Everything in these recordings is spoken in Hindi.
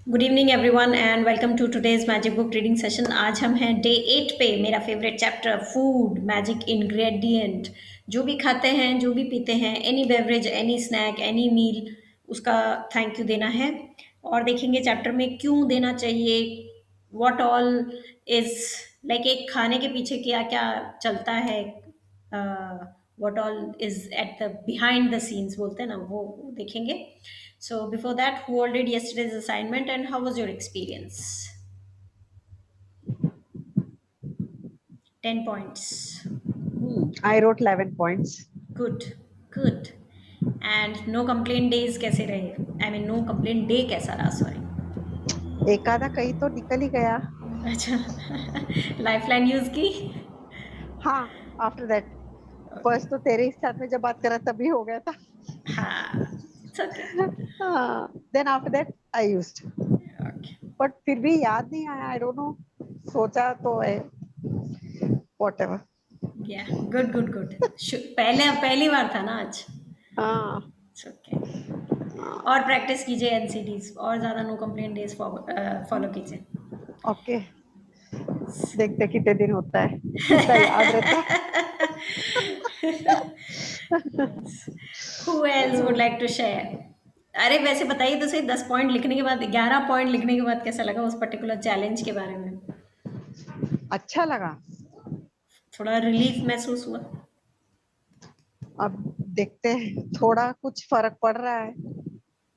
Good evening everyone and welcome to today's magic book reading session. आज हम हैं डे 8 पे। मेरा favourite chapter food magic ingredient. जो भी खाते हैं, जो भी पीते हैं, any beverage, any snack, any meal, उसका थैंक यू देना है। और देखेंगे चैप्टर में क्यों देना चाहिए, व्हाट ऑल इज लाइक, एक खाने के पीछे क्या क्या चलता है, what all is at the behind the scenes बोलते हैं ना, वो देखेंगे। So before that, who all did yesterday's assignment and how was your experience? 10 points. I wrote 11 points. Good, good. And no complaint days कैसे रहे? I mean no complaint day कैसा रहा? Sorry. एक आधा कहीं तो निकल ही गया. अच्छा, लाइफलाइन यूज की? हाँ, after that. First तो तेरे साथ में जब बात करा तभी हो गया था. हाँ, it's okay. हाँ, then after that I used. Okay. But फिर भी याद नहीं आया. I don't know. सोचा तो है. Whatever. Yeah, good, good, good. पहली बार था ना आज? हाँ. It's okay. और प्रैक्टिस कीजिए एनसीडीज, और ज्यादा नो कंप्लेंट डेज फॉलो कीजिए. Okay. देखते कितने दिन होता है. कितना याद रहता है. Who else would like to share? अरे वैसे बताइए तो सही, 10 पॉइंट लिखने के बाद, 11 पॉइंट लिखने के बाद कैसा लगा उस पर्टिकुलर चैलेंज के बारे में? अच्छा लगा. थोड़ा रिलीफ महसूस हुआ? अब देखते हैं. थोड़ा कुछ फर्क पड़ रहा है.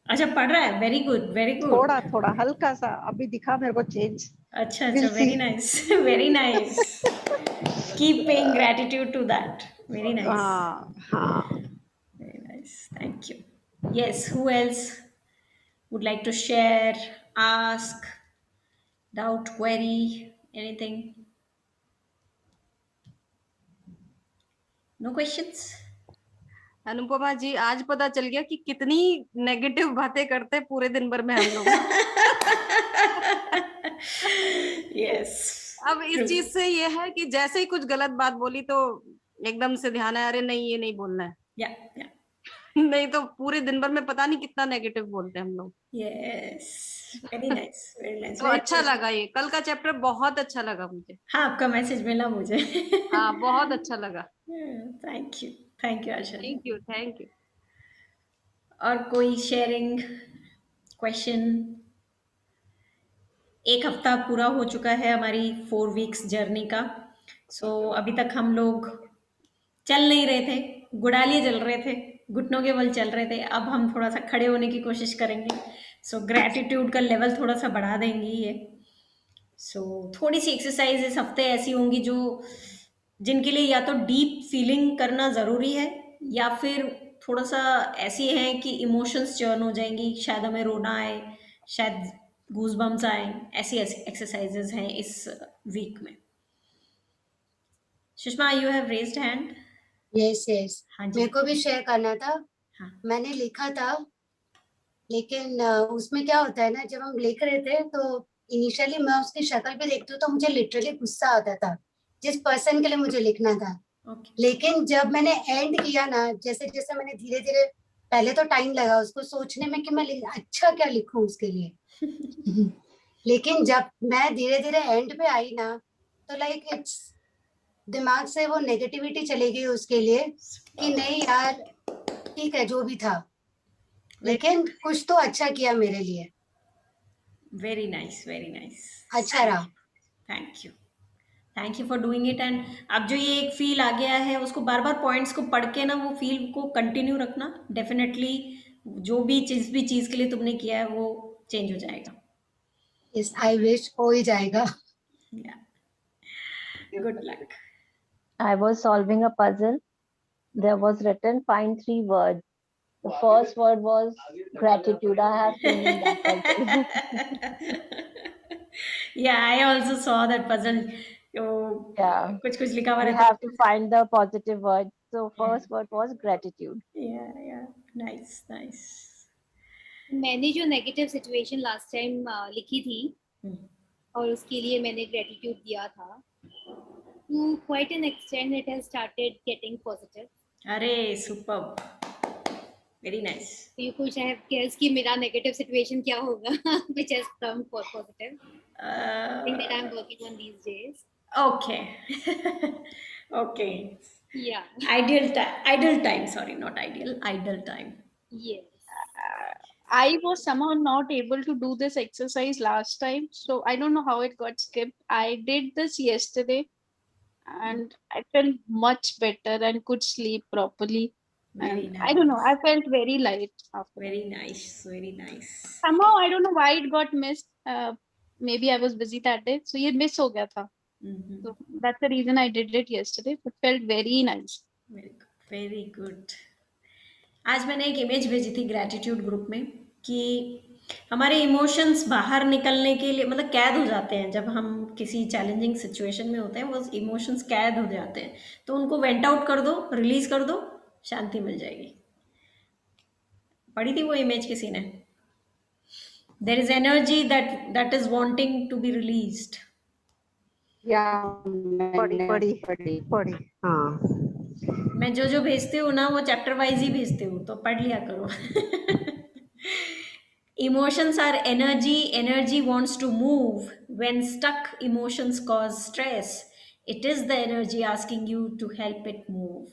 अच्छा, पढ़ रहा है, वेरी गुड, वेरी गुड. थोड़ा थोड़ा हल्का सा अभी दिखा मेरे को चेंज. अच्छा अच्छा, We'll very see. Nice, very nice. Keep paying gratitude to that. Very nice, हाँ हाँ. very nice. Thank you. Yes, who else would like to share, ask, doubt, query, anything? No questions? Anupama जी, आज पता चल गया कि कितनी नेगेटिव बातें करते पूरे दिन भर में हम लोग. Yes. अब इस चीज से ये है कि जैसे ही कुछ गलत बात बोली तो एकदम से ध्यान है, अरे नहीं ये नहीं बोलना है. Yeah, yeah. नहीं तो पूरे दिन भर में पता नहीं कितना नेगेटिव बोलते हैं हम लोग. Yes. Very nice, very nice. तो Very अच्छा nice. लगा, ये कल का चैप्टर बहुत अच्छा लगा मुझे. हाँ, आपका मैसेज मिला मुझे. हाँ, बहुत अच्छा लगा. Thank you Asha. Thank you, thank you. और कोई शेयरिंग, क्वेश्चन? एक हफ्ता पूरा हो चुका है हमारी 4 वीक्स जर्नी का. अभी तक हम लोग चल नहीं रहे थे, गुडालिए चल रहे थे, घुटनों के बल चल रहे थे. अब हम थोड़ा सा खड़े होने की कोशिश करेंगे. ग्रैटिट्यूड का लेवल थोड़ा सा बढ़ा देंगे ये. थोड़ी सी एक्सरसाइज इस हफ्ते ऐसी होंगी जो, जिनके लिए या तो डीप फीलिंग करना ज़रूरी है, या फिर थोड़ा सा ऐसी है कि इमोशंस चर्न हो जाएंगी, शायद हमें रोना आए, शायद गूज बम्स आए. ऐसी ऐसी एक्सरसाइजेज हैं इस वीक में. Sushma, you have raised hand. Yes yes, हाँ जी. मेरे को भी शेयर करना था. हाँ. मैंने लिखा था, लेकिन उसमें क्या होता है ना, जब हम लिख रहे थे तो इनिशियली मैं उसकी शक्ल पे देखती हूँ तो मुझे लिटरली गुस्सा आता था जिस पर्सन के लिए मुझे लिखना था. ओके. लेकिन जब मैंने एंड किया ना, जैसे जैसे मैंने धीरे धीरे, पहले तो टाइम लगा उसको सोचने में कि मैं अच्छा क्या लिखूं उसके लिए. लेकिन जब मैं धीरे धीरे एंड पे आई ना, तो लाइक इट्स, दिमाग से वो नेगेटिविटी चली गई उसके लिए कि नहीं यार, ठीक है जो भी था, लेकिन कुछ तो अच्छा किया मेरे लिए. Very nice, very nice. अच्छा रहा. Thank you for doing it. And अब जो ये एक फील आ गया है, उसको बार बार पॉइंट्स को पढ़ के ना, वो फील को कंटिन्यू रखना. डेफिनेटली जो भी जिस चीज के लिए तुमने किया है वो चेंज हो जाएगा. यस, आई विश हो ही जाएगा. Good luck. I was solving a puzzle. There was written, find 3 words. The first word was gratitude. I have seen in that puzzle. Yeah, I also saw that puzzle. Yeah. कुछ लिखा हुआ We रहता. have to find the positive word. So first word was gratitude. Yeah, nice, nice. मैंने जो नेगेटिव सिचुएशन लास्ट टाइम लिखी थी और उसके लिए मैंने ग्रेटिट्यूड दिया था, to quite an extent it has started getting positive. अरे superb. Very nice. You could have guessed कि मेरा negative situation क्या होगा, which has come for positive. Thing that I'm working on these days. Okay. Okay. Yeah. Ideal time. Sorry, not ideal. Ideal time. Yes. I was somehow not able to do this exercise last time, so I don't know how it got skipped. I did this yesterday and I felt much better and could sleep properly. Very And nice. I don't know, I felt very light after. Very nice. Very nice. Somehow I don't know why it got missed. Maybe I was busy that day, so ये miss हो गया था. Mhm. So that's the reason I did it yesterday. But felt very nice. Very good. Very good. आज मैंने एक इमेज भेजी थी ग्रैटिट्यूड ग्रुप में कि हमारे इमोशंस बाहर निकलने के लिए मतलब कैद हो जाते हैं जब हम किसी चैलेंजिंग सिचुएशन में होते हैं, वो इमोशंस कैद हो जाते हैं, तो उनको वेंट आउट कर दो, रिलीज कर दो, शांति मिल जाएगी. पढ़ी थी वो इमेज किसी ने? There is energy that is wanting to be released. पढ़ी. हाँ. मैं जो भेजती हूँ ना वो चैप्टर वाइज ही भेजती हूँ, तो पढ़ लिया करो. Emotions are energy. Energy wants to move. When stuck, emotions cause stress. It is the energy asking you to help it move.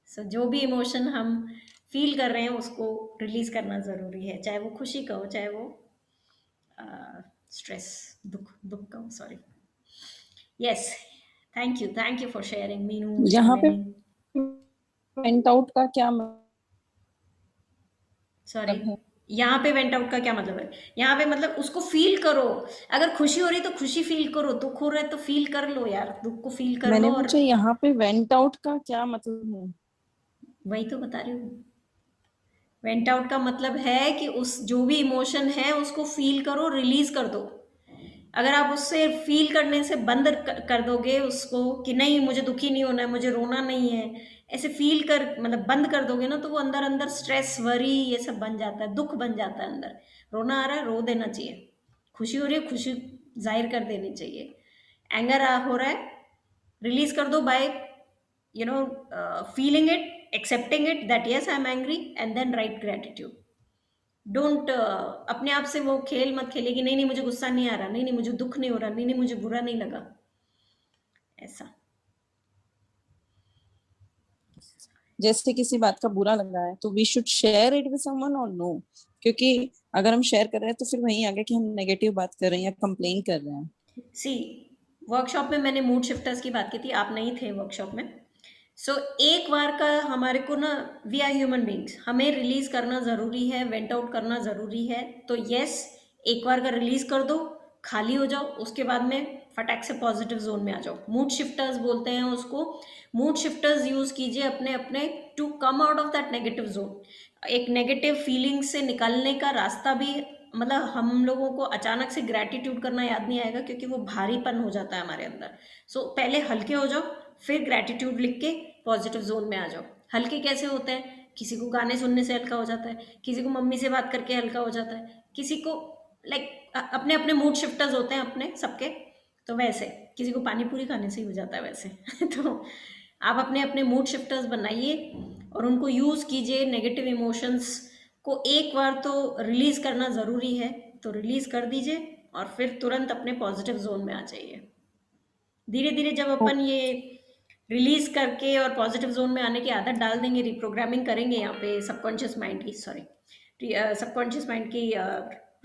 So जो भी इमोशन हम फील कर रहे हैं उसको रिलीज करना जरूरी है, चाहे वो खुशी का हो, चाहे वो स्ट्रेस, दुख का हो. Sorry. Yes, thank you for sharing. Meenu, यहाँ पे शालिनी. वेंट आउट का क्या सॉरी, मतलब है? यहाँ पे वेंट आउट का क्या मतलब है? यहाँ पे मतलब उसको फील करो. अगर खुशी हो रही है तो खुशी फील करो, दुख हो रहा है तो फील कर लो यार, दुख को फील कर मैंने लो. और पूछा यहाँ पे वेंट आउट का क्या मतलब है? वही तो बता रही हूँ. वेंट आउट का मतलब है कि उस जो भी इमोशन है उसको फील करो, रिलीज कर दो. अगर आप उससे फील करने से बंद कर दोगे उसको कि नहीं मुझे दुखी नहीं होना है, मुझे रोना नहीं है, ऐसे फील कर मतलब बंद कर दोगे ना, तो वो अंदर अंदर स्ट्रेस, वरी, ये सब बन जाता है, दुख बन जाता है अंदर. रोना आ रहा है, रो देना चाहिए. खुशी हो रही है, खुशी जाहिर कर देनी चाहिए. एंगर हो रहा है, रिलीज कर दो bye feeling it, accepting it that yes I am angry, and then write gratitude. Don't अपने आप से वो खेल मत खेले कि नहीं मुझे गुस्सा नहीं आ रहा, नहीं मुझे दुख नहीं हो रहा, नहीं मुझे बुरा नहीं लगा, ऐसा. जैसे किसी बात का बुरा लग रहा है तो we should share it with someone और नो? क्योंकि अगर हम शेयर कर रहे हैं तो फिर वहीं आगे कि हम नेगेटिव बात कर रहे हैं या कंप्लेन कर रहे हैं. सी, वर्कशॉप में मैंने मूड शिफ्टर्स की बात की थी, आप नहीं थे वर्कशॉप में. सो एक बार का हमारे को ना, वी आर ह्यूमन बींग्स, हमें रिलीज करना ज़रूरी है, वेंट आउट करना ज़रूरी है. तो यस, एक बार का रिलीज कर दो, खाली हो जाओ, उसके बाद में फटाक से पॉजिटिव जोन में आ जाओ. मूड शिफ्टर्स बोलते हैं उसको. मूड शिफ्टर्स यूज़ कीजिए अपने अपने to come out of that negative zone. एक नेगेटिव फीलिंग से निकलने का रास्ता भी, मतलब हम लोगों को अचानक से ग्रैटिट्यूड करना याद नहीं आएगा क्योंकि वो भारीपन हो जाता है हमारे अंदर. सो पहले हल्के हो जाओ, फिर ग्रैटिट्यूड लिख के पॉजिटिव जोन में आ जाओ. हल्के कैसे होते हैं? किसी को गाने सुनने से हल्का हो जाता है, किसी को मम्मी से बात करके हल्का हो जाता है, किसी को अपने अपने मूड शिफ्टर्स होते हैं अपने सबके. तो वैसे किसी को पानी पूरी खाने से ही हो जाता है वैसे. तो आप अपने अपने मूड शिफ्टर्स बनाइए और उनको यूज़ कीजिए. नेगेटिव इमोशंस को एक बार तो रिलीज करना ज़रूरी है, तो रिलीज कर दीजिए और फिर तुरंत अपने पॉजिटिव जोन में आ जाइए. धीरे धीरे जब अपन ये रिलीज करके और पॉजिटिव जोन में आने की आदत डाल देंगे, रिप्रोग्रामिंग करेंगे यहाँ पे सबकॉन्शियस माइंड की, सबकॉन्शियस माइंड की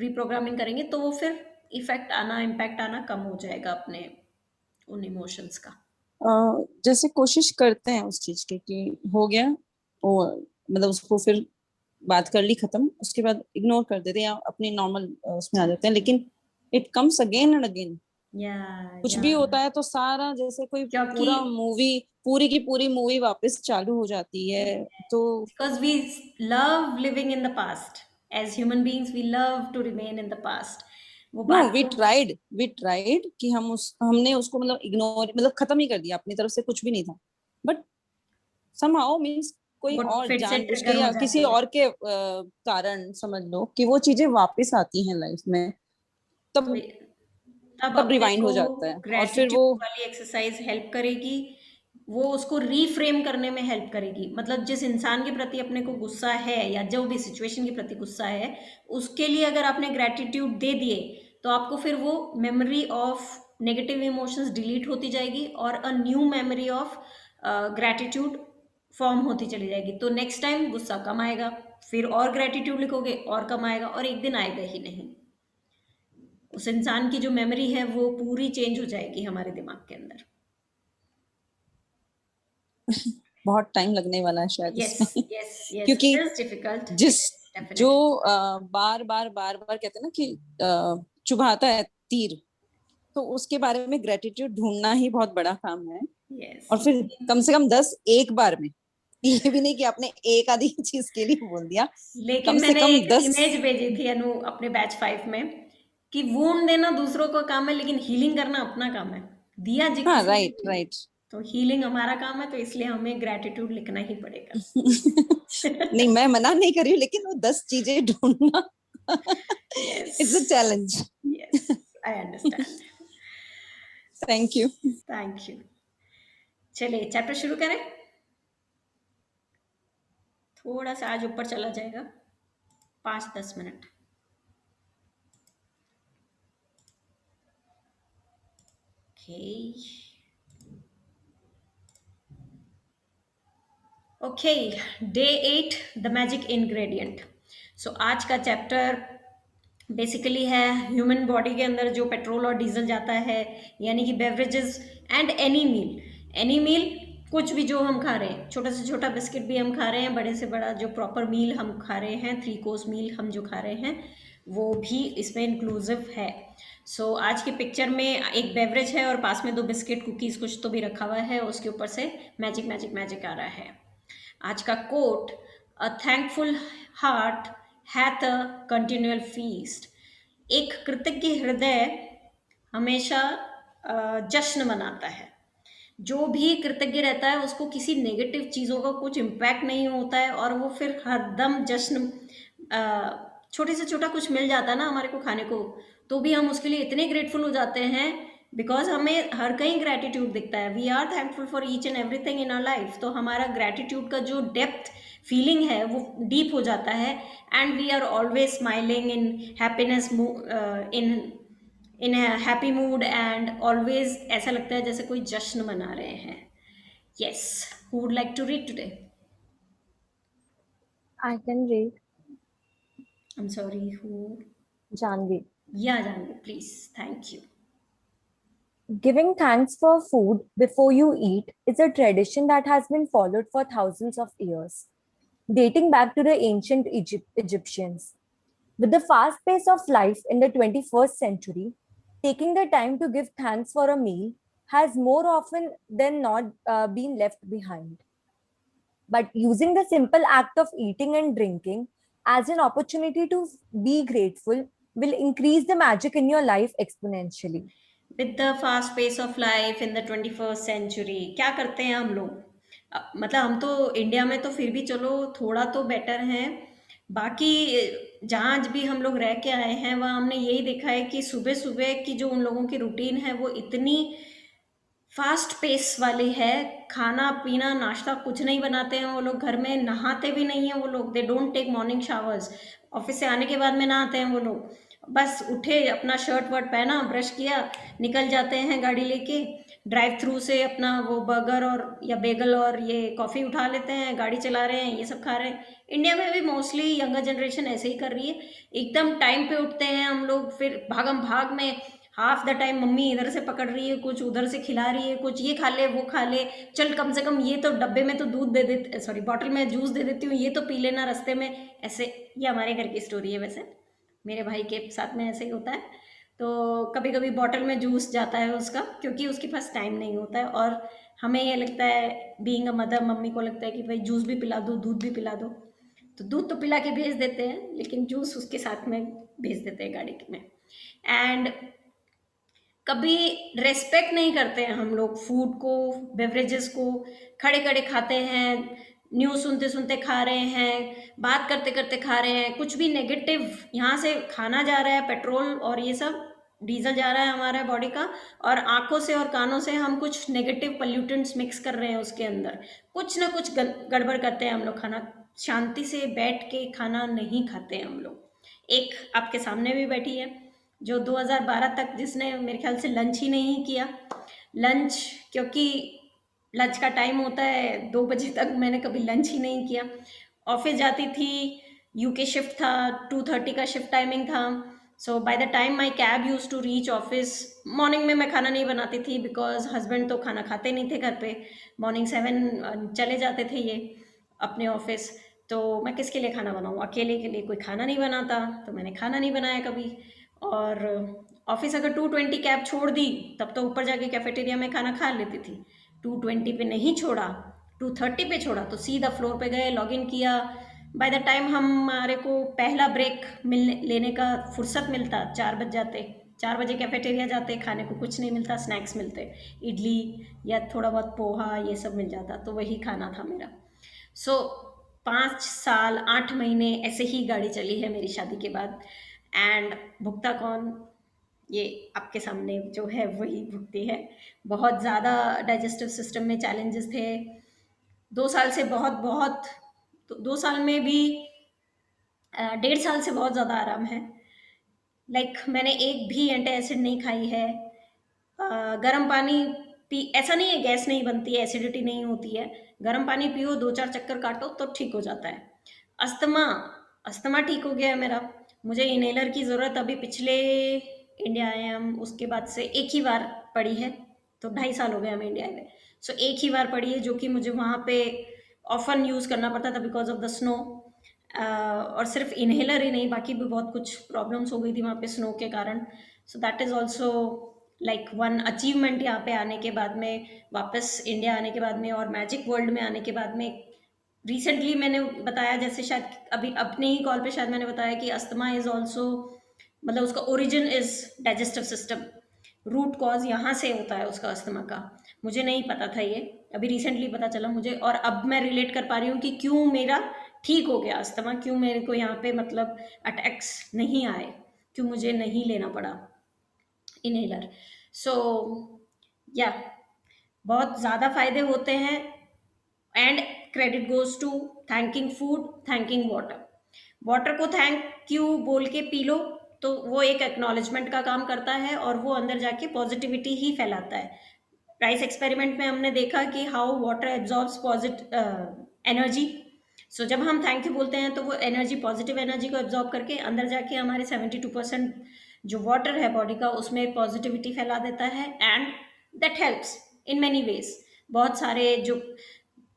रिप्रोग्रामिंग करेंगे, तो वो फिर इफेक्ट आना, इम्पैक्ट आना कम हो जाएगा अपने उन इमोशंस का. जैसे कोशिश करते हैं उस चीज के कि हो गया वो, मतलब उसको फिर बात कर ली खत्म, उसके बाद इग्नोर कर देते हैं या अपनी नॉर्मल उसमें आ जाते हैं, लेकिन it comes again and again. कुछ भी होता है तो सारा जैसे कोई पूरी की पूरी मूवी वापस चालू हो जाती है. तो because we love living in the past, as human beings we love to remain in the past. we tried कि हमने उसको मतलब इग्नोर, मतलब खत्म ही कर दिया, अपनी तरफ से कुछ भी नहीं था, बट somehow means कोई और जानबूझ के या किसी और के कारण समझ लो कि वो चीजें वापस आती हैं लाइफ में, तब रिवाइंड हो जाता है. और फिर वो वाली एक्सरसाइज हेल्प करेगी वो उसको रीफ्रेम करने में हेल्प करेगी। मतलब जिस इंसान के प्रति अपने को गुस्सा है या जो भी सिचुएशन के प्रति गुस्सा है, उसके लिए अगर आपने ग्रैटिट्यूड दे दिए तो आपको फिर वो memory of negative emotions delete होती जाएगी और a new memory of gratitude form होती चली जाएगी। तो नेक्स्ट टाइम गुस्सा कम आएगा, फिर और ग्रैटिट्यूड लिखोगे और कम आएगा, और एक दिन आएगा ही नहीं। उस इंसान की जो मेमोरी है वो पूरी चेंज हो जाएगी हमारे दिमाग के अंदर। बहुत टाइम लगने वाला है शायद यस इसमें, यस यस, क्योंकि इट इज डिफिकल्ट। जिस जो बार बार कहते हैं ना कि चुभाता है तीर, तो उसके बारे में ग्रेटिट्यूड ढूंढना ही बहुत बड़ा काम है। यस, और फिर कम से कम 10 एक बार में, ये भी नहीं कि आपने एक आधी चीज के लिए बोल दिया। लेकिन कम से मैंने कम एक 10 इमेज भेजी थी अनु अपने बैच 5 में कि वूंड देना दूसरों का काम है लेकिन हीलिंग करना अपना काम है। दिया जी हाँ, किसी राइट ने, राइट। तो हीलिंग हमारा काम है, तो इसलिए हमें ग्रैटिट्यूड लिखना ही पड़ेगा। नहीं, मैं मना नहीं कर रही हूँ, लेकिन वो 10 चीजें ढूंढना it's a challenge. Yes, I understand. Thank you. Thank you. चलिए चैप्टर शुरू करें। थोड़ा सा आज ऊपर चला जाएगा, 5-10 minute. Okay, day 8, the magic ingredient. So आज का चैप्टर बेसिकली है ह्यूमन बॉडी के अंदर जो पेट्रोल और डीजल जाता है, यानी कि बेवरेजेस एंड एनी मील, कुछ भी जो हम खा रहे हैं, छोटा से छोटा बिस्किट भी हम खा रहे हैं, बड़े से बड़ा जो प्रॉपर मील हम खा रहे हैं, 3 कोर्स मील हम जो खा रहे हैं, वो भी इसमें इंक्लूसिव है। सो आज की पिक्चर में एक बेवरेज है और पास में 2 बिस्किट, कुकीज़, कुछ तो भी रखा हुआ है, उसके ऊपर से मैजिक मैजिक मैजिक आ रहा है। आज का coat, a thankful heart hath a continual feast. एक कृतज्ञ हृदय हमेशा जश्न मनाता है। जो भी कृतज्ञ रहता है उसको किसी नेगेटिव चीज़ों का कुछ इम्पैक्ट नहीं होता है, और वो फिर हरदम जश्न, छोटे से छोटा कुछ मिल जाता है ना हमारे को खाने को, तो भी हम उसके लिए इतने ग्रेटफुल हो जाते हैं, बिकॉज हमें हर कहीं ग्रैटिट्यूड दिखता है। We are thankful for each and everything in our life. तो हमारा ग्रैटिट्यूड का जो डेप्थ फीलिंग है वो डीप हो जाता है, and we are always smiling in happiness, in happy mood, and always ऐसा लगता है जैसे कोई जश्न मना रहे हैं। Yes, who would like to read today? I can read. I am sorry, who? Janvi. या Janvi, please, thank you. Giving thanks for food before you eat is a tradition that has been followed for thousands of years, dating back to the ancient Egyptians. With the fast pace of life in the 21st century, taking the time to give thanks for a meal has more often than not been left behind. But using the simple act of eating and drinking as an opportunity to be grateful will increase the magic in your life exponentially. With the fast pace of life in the 21st century, क्या करते हैं हम लोग? मतलब हम तो इंडिया में तो फिर भी चलो थोड़ा तो बेटर हैं, बाकी जहाँ भी हम लोग रह के आए हैं वहाँ हमने यही देखा है कि सुबह सुबह की जो उन लोगों की रूटीन है वो इतनी फास्ट पेस वाली है। खाना पीना नाश्ता कुछ नहीं बनाते हैं वो लोग, घर में नहाते भी नहीं हैं वो लोग, they don't take morning showers. Office से आने के बाद में नहाते हैं वो लोग, बस उठे, अपना शर्ट वर्ट पहना, ब्रश किया, निकल जाते हैं गाड़ी लेके, ड्राइव थ्रू से अपना वो बर्गर और या बेगल और ये कॉफ़ी उठा लेते हैं, गाड़ी चला रहे हैं, ये सब खा रहे हैं। इंडिया में भी मोस्टली यंगर जनरेशन ऐसे ही कर रही है, एकदम टाइम पे उठते हैं हम लोग, फिर भागम भाग में हाफ द टाइम मम्मी इधर से पकड़ रही है कुछ, उधर से खिला रही है कुछ, ये खा ले वो खा ले, चल कम से कम ये तो डब्बे में तो दूध दे देते, सॉरी बॉटल में जूस दे देती हूँ, ये तो पी लेना रास्ते में। ऐसे, ये हमारे घर की स्टोरी है, वैसे मेरे भाई के साथ में ऐसे ही होता है। तो कभी कभी बॉटल में जूस जाता है उसका, क्योंकि उसके पास टाइम नहीं होता है, और हमें ये लगता है बीइंग अ मदर, मम्मी को लगता है कि भाई जूस भी पिला दो, दूध भी पिला दो, तो दूध तो पिला के भेज देते हैं, लेकिन जूस उसके साथ में भेज देते हैं गाड़ी में। एंड कभी रेस्पेक्ट नहीं करते हैं हम लोग फूड को, बेवरेजेस को, खड़े खड़े खाते हैं, न्यूज़ सुनते सुनते खा रहे हैं, बात करते करते खा रहे हैं, कुछ भी नेगेटिव यहाँ से खाना जा रहा है, पेट्रोल और ये सब डीजल जा रहा है हमारा बॉडी का, और आंखों से और कानों से हम कुछ नेगेटिव पोल्यूटेंट्स मिक्स कर रहे हैं उसके अंदर। कुछ ना कुछ गड़बड़ करते हैं हम लोग। खाना शांति से बैठ के खाना नहीं खाते हैं हम लोग। एक आपके सामने भी बैठी है जो 2012 तक, जिसने मेरे ख्याल से लंच ही नहीं किया। लंच, क्योंकि लंच का टाइम होता है 2 बजे तक, मैंने कभी लंच ही नहीं किया। ऑफिस जाती थी, यूके शिफ्ट था, 2:30 का शिफ्ट टाइमिंग था। So by the time my cab use to reach office, morning में मैं खाना नहीं बनाती थी बिकॉज हस्बैंड तो खाना खाते नहीं थे घर पे। मॉर्निंग 7 चले जाते थे ये अपने ऑफिस, तो मैं किसके लिए खाना बनाऊँ? अकेले के लिए कोई खाना नहीं बनाता, तो मैंने खाना नहीं बनाया कभी। और ऑफिस अगर 2:20 कैब छोड़ दी तब तो ऊपर जाके कैफेटेरिया में खाना खा लेती थी। 2:20 पे नहीं छोड़ा, 2:30 पे छोड़ा, तो सीधा फ्लोर पे गए, लॉग इन किया। बाय द टाइम हमारे को पहला ब्रेक लेने का फुर्सत मिलता, 4 बज जाते। 4 बजे कैफेटेरिया जाते, खाने को कुछ नहीं मिलता, स्नैक्स मिलते, इडली या थोड़ा बहुत पोहा ये सब मिल जाता, तो वही खाना था मेरा। सो 5 साल 8 महीने ऐसे ही गाड़ी चली है मेरी शादी के बाद। एंड भुगता कौन? ये आपके सामने जो है वही भुगती है। बहुत ज़्यादा डाइजेस्टिव सिस्टम में चैलेंजेस थे। 2 साल से बहुत बहुत, तो 2 साल में भी 1.5 साल से बहुत ज़्यादा आराम है। लाइक मैंने एक भी एंटी एसिड नहीं खाई है। गर्म पानी पी, ऐसा नहीं है गैस नहीं बनती है, एसिडिटी नहीं होती है। गर्म पानी पियो, 2-4 चक्कर काटो तो ठीक हो जाता है। अस्थमा, अस्थमा ठीक हो गया है मेरा। मुझे इनहेलर की ज़रूरत अभी पिछले इंडिया आए हम उसके बाद से एक ही बार पड़ी है, तो 2.5 साल हो गए हमें इंडिया में। सो एक ही बार पड़ी है, जो कि मुझे वहाँ पे ऑफन यूज़ करना पड़ता था बिकॉज ऑफ द स्नो। और सिर्फ इनहेलर ही नहीं, बाकी भी बहुत कुछ प्रॉब्लम्स हो गई थी वहाँ पे स्नो के कारण। सो that is also like one achievement यहाँ पे आने के बाद में, वापस इंडिया आने के बाद में और मैजिक वर्ल्ड में आने के बाद में। रिसेंटली मैंने बताया, जैसे शायद अभी अपने ही कॉल पे शायद मैंने बताया कि अस्थमा इज ऑल्सो, मतलब उसका origin is digestive system. Root cause यहाँ से होता है उसका अस्थमा का। मुझे नहीं पता था ये, अभी रिसेंटली पता चला मुझे, और अब मैं रिलेट कर पा रही हूँ कि क्यों मेरा ठीक हो गया अस्थमा, क्यों मेरे को यहाँ पे मतलब अटैक्स नहीं आए, क्यों मुझे नहीं लेना पड़ा इनहेलर। सो या बहुत ज़्यादा फायदे होते हैं। And credit goes to thanking food, thanking water. Water को थैंक यू बोल के पी लो तो वो एक एक्नॉलेजमेंट का काम करता है, और वो अंदर जाके पॉजिटिविटी ही फैलाता है। राइस एक्सपेरिमेंट में हमने देखा कि हाउ वाटर एब्जॉर्ब्स एनर्जी। सो जब हम थैंक यू बोलते हैं तो वो एनर्जी, पॉजिटिव एनर्जी को एब्जॉर्ब करके अंदर जाके हमारे 72% जो वाटर है बॉडी का, उसमें पॉजिटिविटी फैला देता है। And that helps in many ways. बहुत सारे जो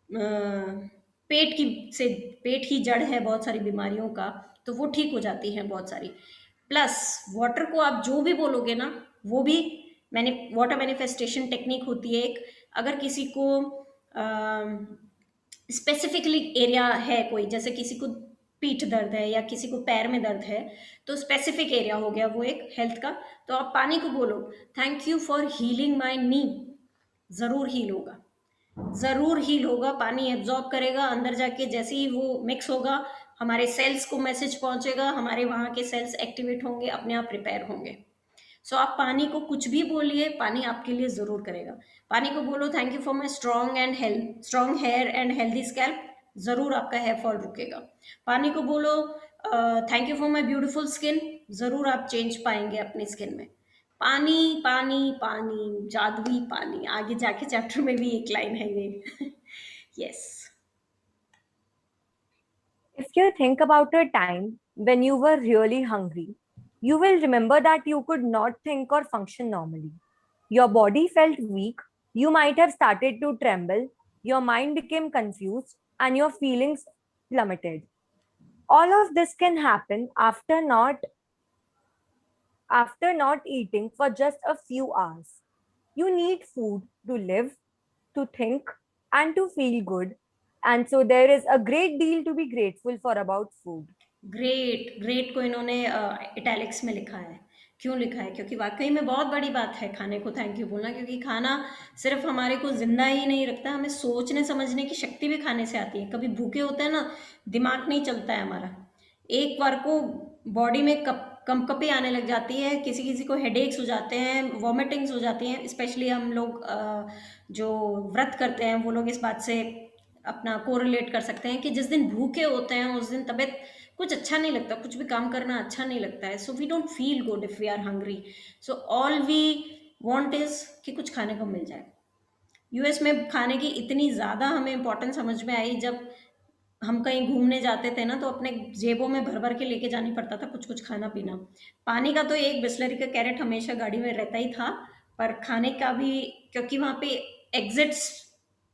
पेट की से, पेट ही जड़ है बहुत सारी बीमारियों का, तो वो ठीक हो जाती हैं बहुत सारी। प्लस वाटर को आप जो भी बोलोगे ना, वो भी मैंने वाटर मैनिफेस्टेशन टेक्निक होती है एक। अगर किसी को स्पेसिफिकली एरिया है कोई, जैसे किसी को पीठ दर्द है या किसी को पैर में दर्द है, तो स्पेसिफिक एरिया हो गया वो एक हेल्थ का, तो आप पानी को बोलो thank you for healing my knee, ज़रूर हील होगा, ज़रूर हील होगा। पानी एब्जॉर्ब करेगा अंदर जाके, जैसे ही वो मिक्स होगा हमारे सेल्स को मैसेज पहुंचेगा, हमारे वहाँ के सेल्स एक्टिवेट होंगे, अपने आप प्रिपेयर होंगे। सो आप पानी को कुछ भी बोलिए, पानी आपके लिए ज़रूर करेगा। पानी को बोलो thank you for my strong hair and healthy scalp, ज़रूर आपका हेयर फॉल रुकेगा। पानी को बोलो thank you for my beautiful skin, ज़रूर आप चेंज पाएंगे अपनी स्किन में। पानी पानी पानी, जादुई पानी, आगे जाके चैप्टर में भी एक लाइन है ये। Yes. If you think about a time when you were really hungry, you will remember that you could not think or function normally. Your body felt weak, you might have started to tremble, your mind became confused, and your feelings plummeted. All of this can happen after not eating for just a few hours. You need food to live, to think, and to feel good. And so there is a great deal to be grateful for about food. Great, great को इन्होंने इटैलिक्स में लिखा है। क्यों लिखा है? क्योंकि वाकई में बहुत बड़ी बात है खाने को थैंक यू बोलना, क्योंकि खाना सिर्फ हमारे को जिंदा ही नहीं रखता, हमें सोचने समझने की शक्ति भी खाने से आती है। कभी भूखे होते हैं ना, दिमाग नहीं चलता है हमारा। एक बार को बॉडी में कंपकपी आने लग जाती है, किसी किसी को हेडेक्स हो जाते हैं, वॉमिटिंग्स हो जाती हैं। स्पेशली हम लोग जो व्रत करते हैं वो लोग इस बात से अपना कोरिलेट कर सकते हैं कि जिस दिन भूखे होते हैं उस दिन तबीयत कुछ अच्छा नहीं लगता, कुछ भी काम करना अच्छा नहीं लगता है। So we don't feel good if we are hungry. So all we want is कि कुछ खाने को मिल जाए। यूएस में खाने की इतनी ज़्यादा हमें इम्पोर्टेंस समझ में आई, जब हम कहीं घूमने जाते थे ना तो अपने जेबों में भर भर के लेके जानी पड़ता था कुछ कुछ खाना पीना। पानी का तो एक बिस्लरी का कैरेट हमेशा गाड़ी में रहता ही था, पर खाने का भी, क्योंकि वहाँ पे एग्जिट्स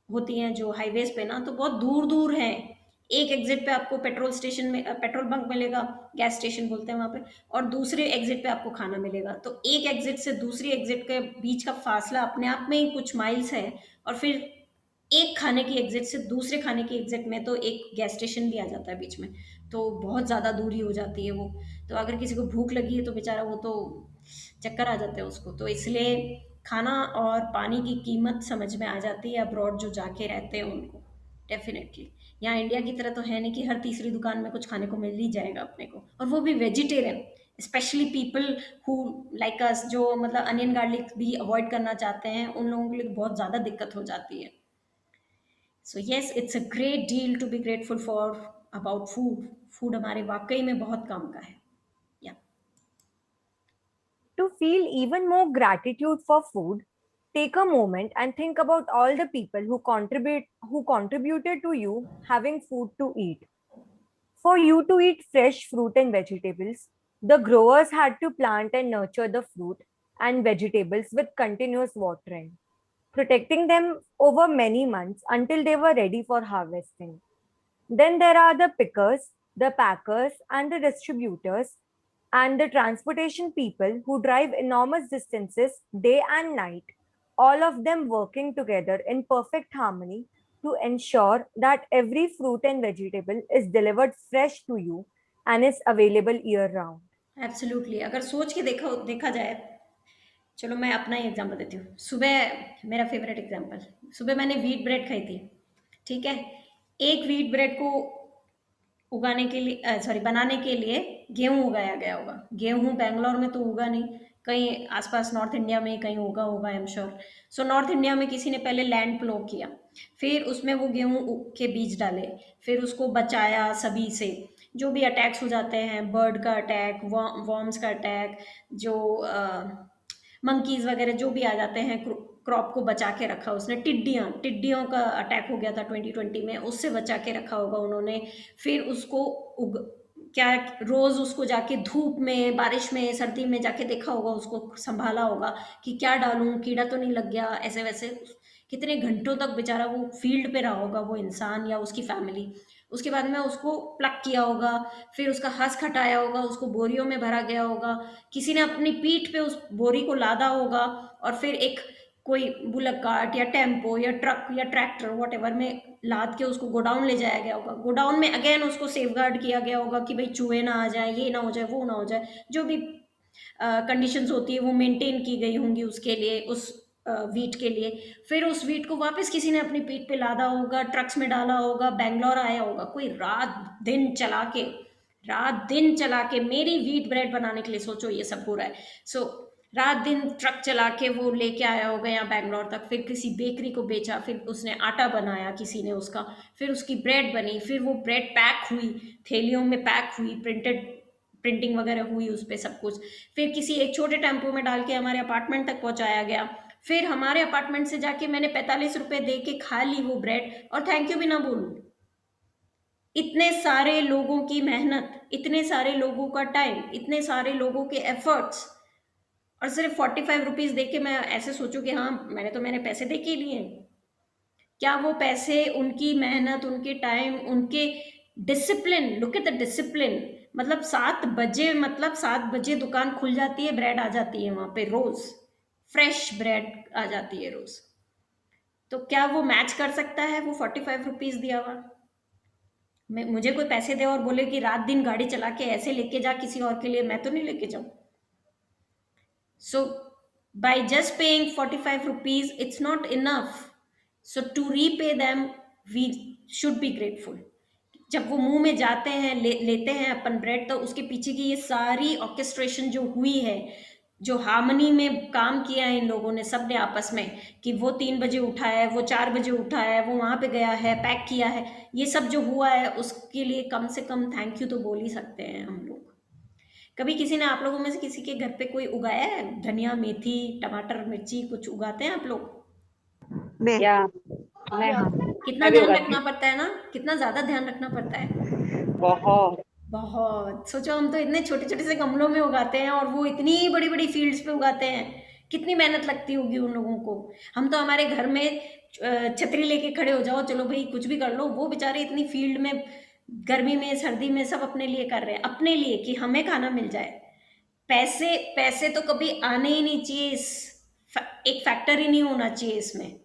होती हैं जो हाईवेज पे ना, तो बहुत दूर दूर हैं। एक एग्जिट पे आपको पेट्रोल स्टेशन में पेट्रोल बंक मिलेगा, गैस स्टेशन बोलते हैं वहाँ पे, और दूसरे एग्जिट पे आपको खाना मिलेगा। तो एक एग्जिट से दूसरी एग्जिट के बीच का फासला अपने आप में ही कुछ माइल्स है, और फिर एक खाने की एग्जिट से दूसरे खाने की एग्जिट में तो एक गैस स्टेशन भी आ जाता है बीच में, तो बहुत ज़्यादा दूरी हो जाती है वो। तो अगर किसी को भूख लगी है तो बेचारा वो तो चक्कर आ जाते हैं उसको। तो इसलिए खाना और पानी की कीमत समझ में आ जाती है अब्रॉड जो जाके रहते हैं उनको, डेफिनेटली। यहाँ इंडिया की तरह तो है नहीं कि हर तीसरी दुकान में कुछ खाने को मिल ही जाएगा अपने को, और वो भी vegetarian. Specially people who like us, जो मतलब अनियन गार्लिक भी अवॉइड करना चाहते हैं, उन लोगों के लिए बहुत ज़्यादा दिक्कत हो जाती है। So yes, it's a great deal to be grateful for about food. Food हमारे वाकई में बहुत काम का है। या To feel even more gratitude for food, take a moment and think about all the people who contributed to you having food to eat. For you to eat fresh fruit and vegetables, the growers had to plant and nurture the fruit and vegetables with continuous watering, protecting them over many months until they were ready for harvesting. Then there are the pickers, the packers, and the distributors, and the transportation people who drive enormous distances day and night, all of them working together in perfect harmony to ensure that every fruit and vegetable is delivered fresh to you and is available year round. Absolutely, अगर सोच के देखा जाए, चलो मैं अपना ही एग्जांपल देती हूँ। सुबह मेरा फेवरेट एग्जांपल, सुबह मैंने व्हीट ब्रेड खाई थी, ठीक है। एक व्हीट ब्रेड को उगाने के लिए, सॉरी, बनाने के लिए गेहूँ उगाया गया होगा। गेहूँ बैंगलोर में तो उगा नहीं, कहीं आसपास नॉर्थ इंडिया में कहीं उगा होगा, I am sure. So north India में किसी ने पहले लैंड प्लो किया, फिर उसमें वो गेहूँ के बीज डाले, फिर उसको बचाया सभी से, जो भी अटैक्स हो जाते हैं, बर्ड का अटैक, वॉर्म्स का अटैक, जो मंकीज वगैरह जो भी आ जाते हैं, क्रॉप को बचा के रखा उसने। टिड्डियों का अटैक हो गया था 2020 में, उससे बचा के रखा होगा उन्होंने। फिर उसको क्या रोज उसको जाके धूप में, बारिश में, सर्दी में जाके देखा होगा, उसको संभाला होगा कि क्या डालूं, कीड़ा तो नहीं लग गया, ऐसे वैसे। कितने घंटों तक बेचारा वो फील्ड पे रहा होगा, वो इंसान या उसकी फैमिली। उसके बाद में उसको प्लक किया होगा, फिर उसका हंस हटाया होगा, उसको बोरियों में भरा गया होगा, किसी ने अपनी पीठ पे उस बोरी को लादा होगा, और फिर एक कोई बुलक कार्ट या टेम्पो या ट्रक या ट्रैक्टर वॉटेवर में लाद के उसको गोडाउन ले जाया गया होगा। गोडाउन में अगेन उसको सेफगार्ड किया गया होगा कि भाई चूहे ना आ जाए, ये ना हो जाए, वो ना हो जाए, जो भी कंडीशंस होती है वो मेंटेन की गई होंगी उसके लिए, उस वीट के लिए। फिर उस वीट को वापस किसी ने अपनी पीठ पे लादा होगा, ट्रक्स में डाला होगा, बैंगलोर आया होगा कोई, रात दिन चला के मेरी व्हीट ब्रेड बनाने के लिए, सोचो ये सब हो रहा है। सो रात दिन ट्रक चला के वो लेके आया होगा यहाँ बैंगलोर तक, फिर किसी बेकरी को बेचा, फिर उसने आटा बनाया किसी ने उसका, फिर उसकी ब्रेड बनी, फिर वो ब्रेड पैक हुई, थैलियों में पैक हुई, प्रिंटिंग वगैरह हुई उस पर सब कुछ, फिर किसी एक छोटे टेम्पो में डाल के हमारे अपार्टमेंट तक पहुंचाया गया। फिर हमारे अपार्टमेंट से जाके मैंने 45 रुपए दे के खा ली वो ब्रेड, और थैंक यू भी ना बोलूं। इतने सारे लोगों की मेहनत, इतने सारे लोगों का टाइम, इतने सारे लोगों के एफर्ट्स, और सिर्फ 45 रुपीज दे के मैं ऐसे सोचूं कि हाँ मैंने पैसे दे के लिए। क्या वो पैसे, उनकी मेहनत, उनके टाइम, उनके discipline, look at the discipline. मतलब 7 बजे दुकान खुल जाती है, ब्रेड आ जाती है वहां पे रोज, फ्रेश ब्रेड आ जाती है रोज। तो क्या वो मैच कर सकता है वो 45 रुपीज दिया हुआ? मुझे कोई पैसे दे और बोले कि रात दिन गाड़ी चला के ऐसे लेके जा किसी और के लिए, मैं तो नहीं लेके जाऊं। So by just paying 45 rupees, it's not enough. So to repay them, we should be grateful. जब वो मुंह में जाते हैं, लेते हैं अपन ब्रेड, तो उसके पीछे की ये सारी ऑर्केस्ट्रेशन जो हुई है, जो हार्मनी में काम किया है इन लोगों ने, सब ने आपस में, कि वो 3 बजे उठा है, वो 4 बजे उठा है, वो वहां पे गया है, पैक किया है, ये सब जो हुआ है उसके लिए कम से कम थैंक यू तो बोल ही सकते हैं हम लोग। कभी किसी ने आप लोगों में से किसी के घर पे कोई उगाया है? धनिया, मेथी, टमाटर, मिर्ची कुछ उगाते हैं आप लोग? मैं या मैं हाँ कितना मैं भी ध्यान उगाती रखना पड़ता है ना, कितना ज्यादा ध्यान रखना पड़ता है। हूँ बहुत। बहुत। सोचो, हम तो इतने छोटे छोटे से गमलों में उगाते हैं और वो इतनी बड़ी बड़ी फील्ड्स पे उगाते हैं, कितनी मेहनत लगती होगी उन लोगों को। हम तो हमारे घर में छतरी लेके खड़े हो जाओ, चलो भाई कुछ भी कर लो, वो बेचारे इतनी फील्ड में गर्मी में सर्दी में सब अपने लिए कर रहे हैं, अपने लिए कि हमें खाना मिल जाए। पैसे पैसे तो कभी आने ही नहीं चाहिए, एक फैक्टर ही नहीं होना चाहिए इसमें।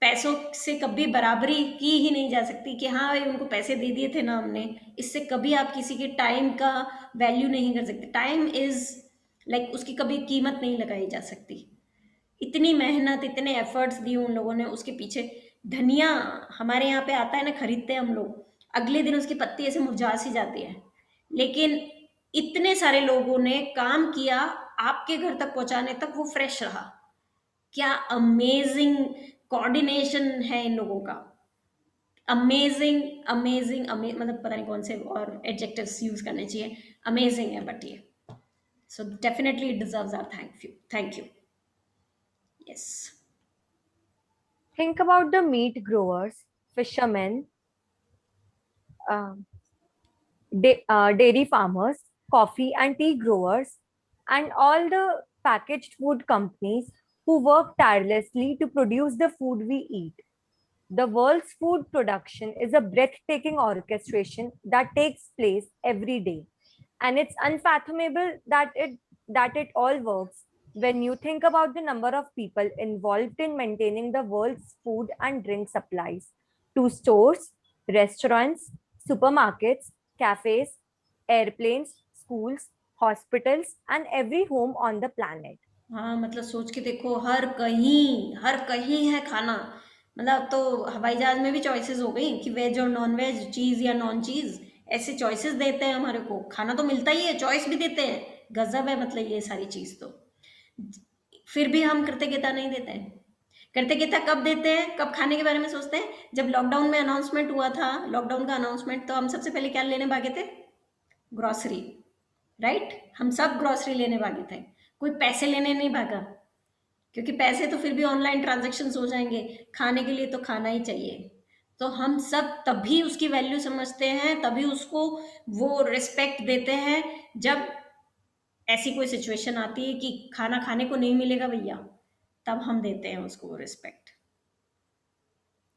पैसों से कभी बराबरी की ही नहीं जा सकती कि हाँ भाई उनको पैसे दे दिए थे ना हमने, इससे कभी आप किसी के टाइम का वैल्यू नहीं कर सकते। टाइम इज लाइक उसकी कभी कीमत नहीं लगाई जा सकती। इतनी मेहनत, इतने एफर्ट्स दिए उन लोगों ने उसके पीछे। धनिया हमारे यहाँ पे आता है ना, खरीदते हैं हम लोग, अगले दिन उसकी पत्ती ऐसे मुरझा सी जाती है, लेकिन इतने सारे लोगों ने काम किया आपके घर तक पहुंचाने तक वो फ्रेश रहा। क्या अमेजिंग कोऑर्डिनेशन है इन लोगों का। अमेजिंग अमेजिंग मतलब पता नहीं कौन से और एडजेक्टिव्स यूज करने चाहिए, अमेजिंग है बट ये। So definitely it deserves our thank you. Yes. Think about the meat growers, fishermen, um, dairy farmers, coffee and tea growers, and all the packaged food companies who work tirelessly to produce the food we eat. The world's food production is a breathtaking orchestration that takes place every day, and it's unfathomable that it all works when you think about the number of people involved in maintaining the world's food and drink supplies to stores, restaurants, supermarkets, cafes, airplanes, schools, hospitals, and every home on the planet. हाँ, मतलब सोच के देखो, हर कहीं है खाना। मतलब अब तो हवाई जहाज में भी चॉइसेस हो गई कि वेज और नॉन वेज, चीज या नॉन चीज, ऐसे चॉइसेस देते हैं हमारे को। खाना तो मिलता ही है, चॉइस भी देते हैं। गजब है मतलब ये सारी चीज तो। फिर भी हम कृतज्ञता नहीं देते हैं। कृतज्ञता कब देते हैं, कब खाने के बारे में सोचते हैं? जब लॉकडाउन में अनाउंसमेंट हुआ था, लॉकडाउन का अनाउंसमेंट, तो हम सबसे पहले क्या लेने भागे थे? Grocery, right? हम सब ग्रॉसरी लेने भागे थे, कोई पैसे लेने नहीं भागा, क्योंकि पैसे तो फिर भी ऑनलाइन ट्रांजैक्शंस हो जाएंगे, खाने के लिए तो खाना ही चाहिए। तो हम सब तभी उसकी वैल्यू समझते हैं, तभी उसको वो रिस्पेक्ट देते हैं जब ऐसी कोई सिचुएशन आती है कि खाना खाने को नहीं मिलेगा भैया, तब हम देते हैं उसको वो रिस्पेक्ट।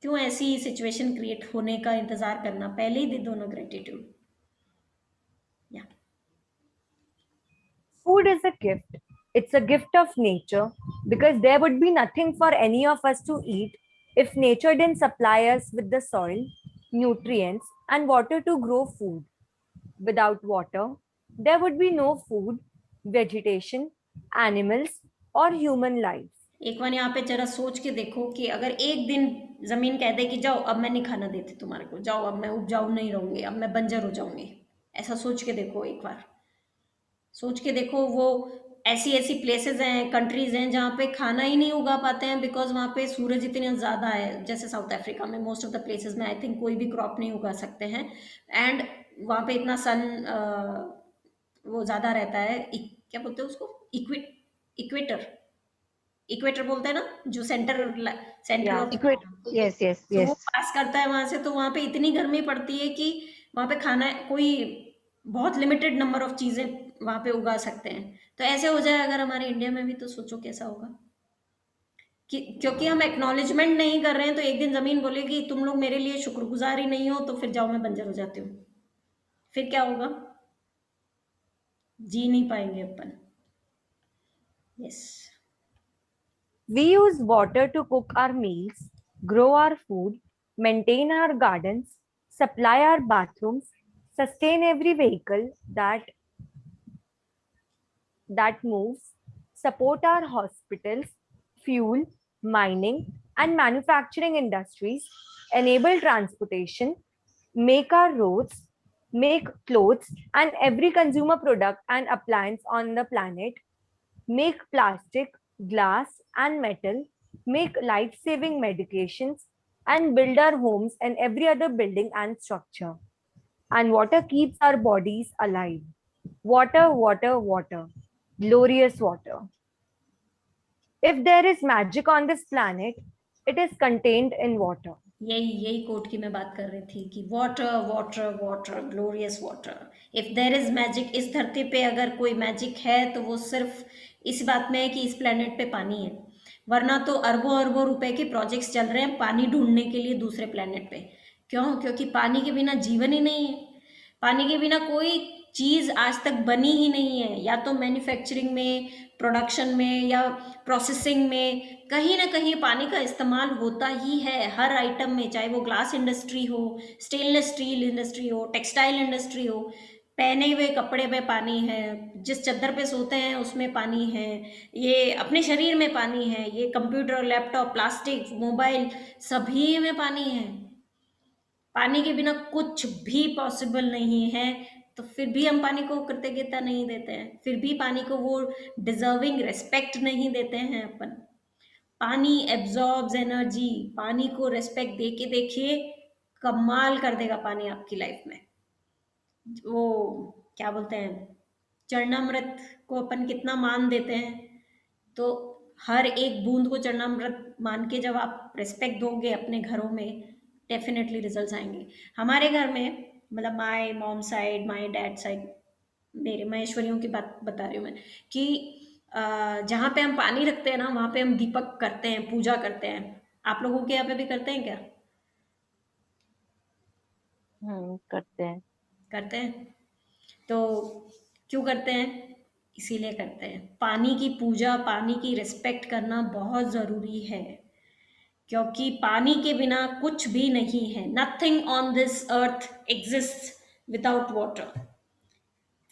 क्यों ऐसी सिचुएशन क्रिएट होने का इंतजार करना, पहले ही दे दो ना ग्रेटिट्यूड। या Food is a gift. It's a gift of nature because there would be nothing for any of us to eat if nature didn't supply us with the soil, nutrients, and water to grow food. Without water, there would be no food, vegetation, animals, or human life. एक बार यहाँ पे जरा सोच के देखो कि अगर एक दिन जमीन कह दे कि जाओ अब मैं नहीं खाना देती तुम्हारे को, जाओ अब मैं उपजाऊ नहीं रहूंगी, अब मैं बंजर हो जाऊंगी, ऐसा सोच के देखो एक बार। सोच के देखो, वो ऐसी ऐसी प्लेसेस हैं, कंट्रीज हैं जहाँ पे खाना ही नहीं उगा पाते हैं बिकॉज वहाँ पे सूरज इतने ज़्यादा है। जैसे साउथ अफ्रीका में मोस्ट ऑफ द प्लेसेस में आई थिंक कोई भी क्रॉप नहीं उगा सकते हैं, एंड वहाँ पे इतना सन वो ज़्यादा रहता है। क्या बोलते हैं उसको? इक्वेटर, इक्वेटर बोलते हैं ना, जो centre Yeah. Of yes, yes, तो वो yes. पास करता है वहां से, तो वहां पे इतनी गर्मी पड़ती है कि वहां पे खाना कोई बहुत लिमिटेड नंबर ऑफ चीजें वहां पे उगा सकते हैं। तो ऐसे हो जाए अगर हमारे इंडिया में भी, तो सोचो कैसा होगा। कि क्योंकि हम एक्नॉलेजमेंट नहीं कर रहे हैं, तो एक दिन जमीन बोलेगी तुम लोग मेरे लिए शुक्रगुजार ही नहीं हो, तो फिर जाओ मैं बंजर हो जाती हूँ। फिर क्या होगा? जी नहीं पाएंगे अपन। Yes. We use water to cook our meals, grow our food, maintain our gardens, supply our bathrooms, sustain every vehicle that moves, support our hospitals, fuel, mining, and manufacturing industries, enable transportation, make our roads, make clothes and every consumer product and appliance on the planet, make plastic, glass, and metal, make life saving medications, and build our homes and every other building and structure. And water keeps our bodies alive. Water, water, water. Glorious water. If there is magic on this planet, it is contained in water. यही कोट की मैं बात कर रही थी कि water water water glorious water. If there is magic, इस धरती पे अगर कोई मैजिक है तो वो सिर्फ इस बात में है कि इस प्लेनेट पे पानी है, वरना तो अरबों अरबों रुपए के प्रोजेक्ट्स चल रहे हैं पानी ढूंढने के लिए दूसरे प्लेनेट पे। क्यों? क्योंकि पानी के बिना जीवन ही नहीं है। पानी के बिना कोई चीज आज तक बनी ही नहीं है, या तो मैन्युफैक्चरिंग में, प्रोडक्शन में या प्रोसेसिंग में, कहीं ना कहीं पानी का इस्तेमाल होता ही है हर आइटम में, चाहे वो ग्लास इंडस्ट्री हो, स्टेनलेस स्टील इंडस्ट्री हो, टेक्सटाइल इंडस्ट्री हो। पहने हुए कपड़े में पानी है, जिस चादर पे सोते हैं उसमें पानी है, ये अपने शरीर में पानी है, ये कंप्यूटर, लैपटॉप, प्लास्टिक, मोबाइल, सभी में पानी है। पानी के बिना कुछ भी पॉसिबल नहीं है। तो फिर भी हम पानी को कृतज्ञता नहीं देते हैं, फिर भी पानी को वो डिजर्विंग रिस्पेक्ट नहीं देते हैं अपन। पानी एब्जॉर्ब्स एनर्जी, पानी को रिस्पेक्ट दे के देखिए, कमाल कर देगा पानी आपकी लाइफ में। वो क्या बोलते हैं, चरणामृत को अपन कितना मान देते हैं, तो हर एक बूंद को चरणामृत मान के जब आप रिस्पेक्ट दोगे अपने घरों में, डेफिनेटली रिजल्ट्स आएंगे। हमारे घर में, मतलब my mom side, my dad side, मेरे महेश्वरियों की बात बता रही हूँ मैं, कि जहाँ पे हम पानी रखते हैं ना, वहाँ पे हम दीपक करते हैं, पूजा करते हैं। आप लोगों के यहाँ पे भी करते हैं क्या? करते हैं। करते हैं। तो क्यों करते हैं? इसीलिए करते हैं, पानी की पूजा, पानी की रिस्पेक्ट करना बहुत ज़रूरी है, क्योंकि पानी के बिना कुछ भी नहीं है। Nothing on this earth exist without water.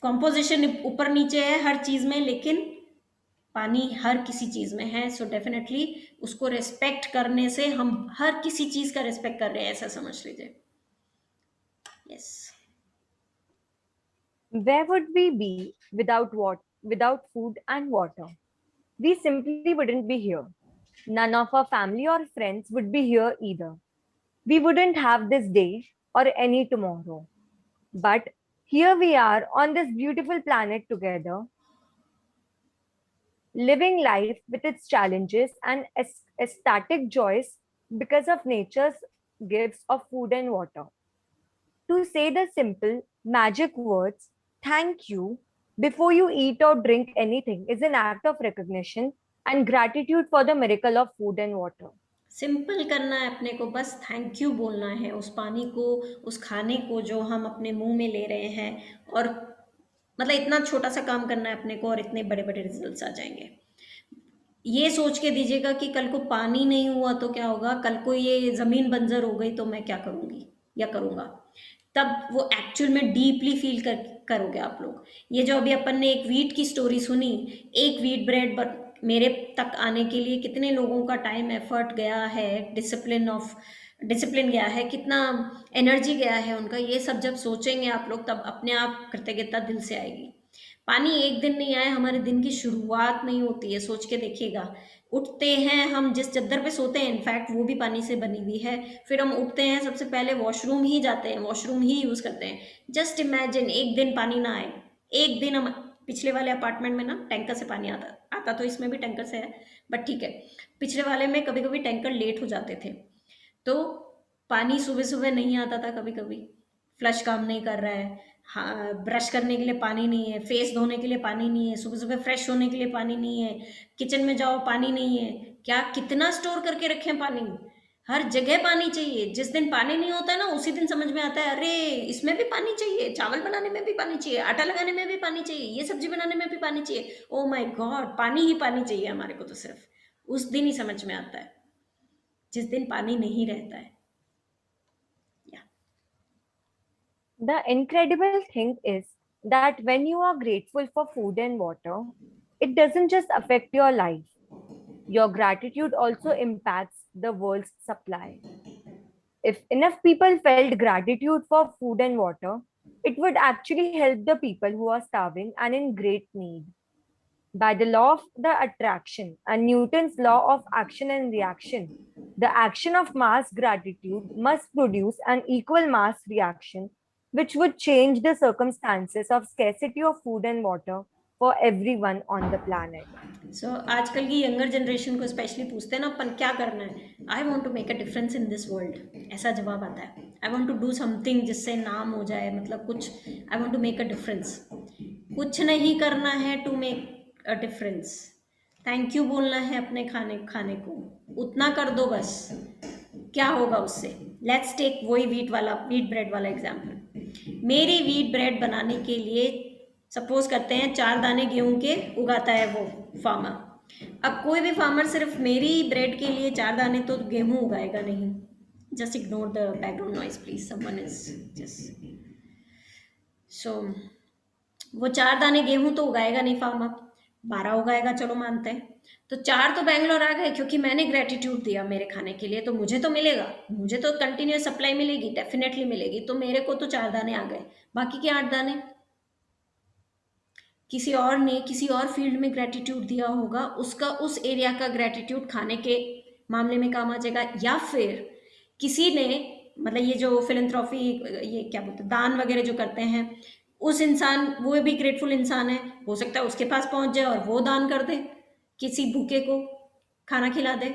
Composition ऊपर नीचे है हर चीज़ में, लेकिन पानी हर किसी चीज़ में है। सो डेफिनेटली उसको रिस्पेक्ट करने से हम हर किसी चीज़ का रिस्पेक्ट कर रहे हैं, ऐसा समझ लीजिए। Yes. Where would we be without food and water? We simply wouldn't be here. None of our family or friends would be here either. We wouldn't have this day or any tomorrow. But here we are on this beautiful planet together, living life with its challenges and ecstatic joys because of nature's gifts of food and water. To say the simple magic words, thank you, before you eat or drink anything is an act of recognition and gratitude for the miracle of food and water. Simple करना है अपने को, बस थैंक यू बोलना है उस पानी को, उस खाने को जो हम अपने मुंह में ले रहे हैं, और मतलब इतना छोटा सा काम करना है अपने को और इतने बड़े बड़े रिजल्ट्स आ जाएंगे। ये सोच के दीजिएगा कि कल को पानी नहीं हुआ तो क्या होगा, कल को ये ज़मीन बंजर हो गई तो मैं क्या करूँगी या करूँगा, तब वो एक्चुअल में डीपली फील करोगे आप लोग। ये जो अभी अपन ने एक वीट की स्टोरी सुनी, एक वीट ब्रेड मेरे तक आने के लिए कितने लोगों का टाइम एफर्ट गया है, डिसिप्लिन गया है, कितना एनर्जी गया है उनका, ये सब जब सोचेंगे आप लोग, तब अपने आप कृतज्ञता दिल से आएगी। पानी एक दिन नहीं आए, हमारे दिन की शुरुआत नहीं होती है, सोच के देखिएगा। उठते हैं हम, जिस चद्दर पे सोते हैं इनफैक्ट वो भी पानी से बनी हुई है। फिर हम उठते हैं, सबसे पहले वॉशरूम ही जाते हैं, वॉशरूम ही यूज़ करते हैं। जस्ट इमेजिन एक दिन पानी ना आए, एक दिन। हम पिछले वाले अपार्टमेंट में ना टैंकर से पानी आता तो इसमें भी टैंकर से है, बट ठीक है। पिछले वाले में कभी कभी टैंकर लेट हो जाते थे, तो पानी सुबह सुबह नहीं आता था, कभी कभी फ्लश काम नहीं कर रहा है, हाँ, ब्रश करने के लिए पानी नहीं है, फेस धोने के लिए पानी नहीं है, सुबह सुबह फ्रेश होने के लिए पानी नहीं है, किचन में जाओ पानी नहीं है। क्या कितना स्टोर करके रखें पानी, हर जगह पानी चाहिए। जिस दिन पानी नहीं होता है ना, उसी दिन समझ में आता है, अरे इसमें भी पानी चाहिए, चावल बनाने में भी पानी चाहिए, आटा लगाने में भी पानी चाहिए, ये सब्जी बनाने में भी पानी चाहिए। ओ माय गॉड, पानी ही पानी चाहिए हमारे को, तो सिर्फ उस दिन ही समझ में आता है जिस दिन पानी नहीं रहता है। The incredible thing is that when you are grateful for food and water, it doesn't just affect your life. Your gratitude also impacts the world's supply. If enough people felt gratitude for food and water, it would actually help the people who are starving and in great need. By the law of the attraction and Newton's law of action and reaction, the action of mass gratitude must produce an equal mass reaction, which would change the circumstances of scarcity of food and water for everyone on the planet. सो आजकल की यंगर जनरेशन को स्पेशली पूछते हैं ना अपन क्या करना है, I want to make a difference in this world, ऐसा जवाब आता है। I want to do something जिससे नाम हो जाए, मतलब कुछ, I want to make a difference. कुछ नहीं करना है to make a difference, thank you बोलना है अपने खाने को, उतना कर दो बस, क्या होगा उससे। लेट्स टेक वही वीट ब्रेड वाला एग्जाम्पल। मेरी वीट ब्रेड बनाने के लिए सपोज करते हैं 4 दाने गेहूं के उगाता है वो फार्मर। अब कोई भी फार्मर सिर्फ मेरी ब्रेड के लिए 4 दाने तो गेहूं उगाएगा नहीं। Just ignore the background noise please, someone is just so वो 4 दाने गेहूं तो उगाएगा नहीं फार्मर, 12 उगाएगा, चलो मानते हैं। तो 4 तो बैंगलोर आ गए क्योंकि मैंने ग्रेटिट्यूड दिया मेरे खाने के लिए, तो मुझे तो मिलेगा, मुझे तो कंटिन्यूस सप्लाई मिलेगी, डेफिनेटली मिलेगी। तो मेरे को तो 4 दाने आ गए, बाकी के 8 दाने किसी और ने किसी और फील्ड में ग्रेटिट्यूड दिया होगा, उसका उस एरिया का ग्रेटिट्यूड खाने के मामले में काम आ जाएगा। या फिर किसी ने, मतलब ये जो फिलैंथ्रोपी, ये क्या बोलते हैं, दान वगैरह जो करते हैं, उस इंसान, वो भी ग्रेटफुल इंसान है, हो सकता है उसके पास पहुंच जाए और वो दान कर दे, किसी भूखे को खाना खिला दे,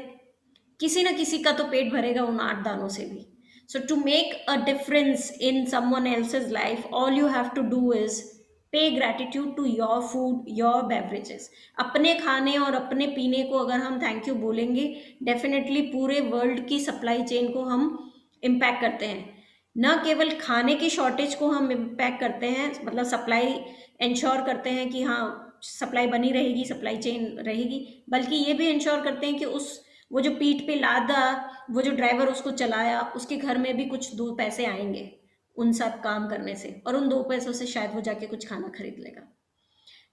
किसी ना किसी का तो पेट भरेगा उन 8 दानों से भी। So to make a difference in someone else's life, all you have to do is pay gratitude to your food, your beverages. अपने खाने और अपने पीने को अगर हम थैंक यू बोलेंगे, डेफिनेटली पूरे वर्ल्ड की सप्लाई चेन को हम इम्पैक्ट करते हैं। न केवल खाने की शॉर्टेज को हम इम्पैक्ट करते हैं, मतलब सप्लाई इंश्योर करते हैं कि हाँ सप्लाई बनी रहेगी, सप्लाई चेन रहेगी, बल्कि ये भी इंश्योर करते हैं कि वो जो पीठ पे लादा, वो जो ड्राइवर उसको चलाया, उसके घर में भी कुछ 2 पैसे आएंगे उन सब काम करने से, और उन 2 पैसों से शायद वो जाके कुछ खाना खरीद लेगा।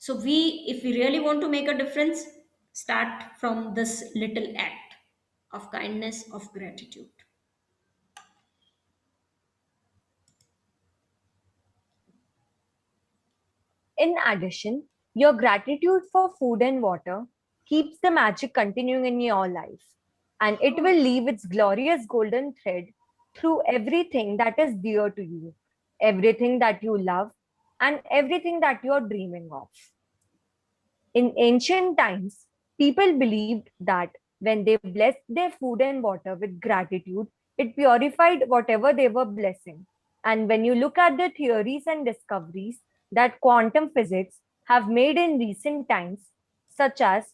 So if we really want to make a difference, start from this little act of kindness, of gratitude. In addition, your gratitude for food and water keeps the magic continuing in your life, and it will leave its glorious golden thread through everything that is dear to you, everything that you love, and everything that you're dreaming of. In ancient times, people believed that when they blessed their food and water with gratitude, it purified whatever they were blessing. And when you look at the theories and discoveries that quantum physics have made in recent times, such as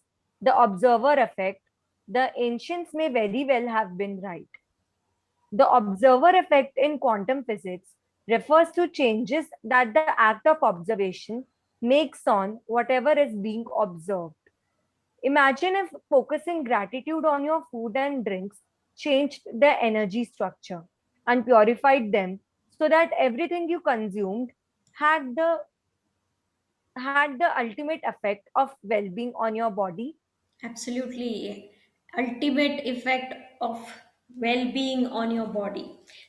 the observer effect, the ancients may very well have been right. The observer effect in quantum physics refers to changes that the act of observation makes on whatever is being observed. Imagine if focusing gratitude on your food and drinks changed their energy structure and purified them so that everything you consumed had the ultimate effect of well-being on your body. Absolutely, ultimate effect of well being on your body.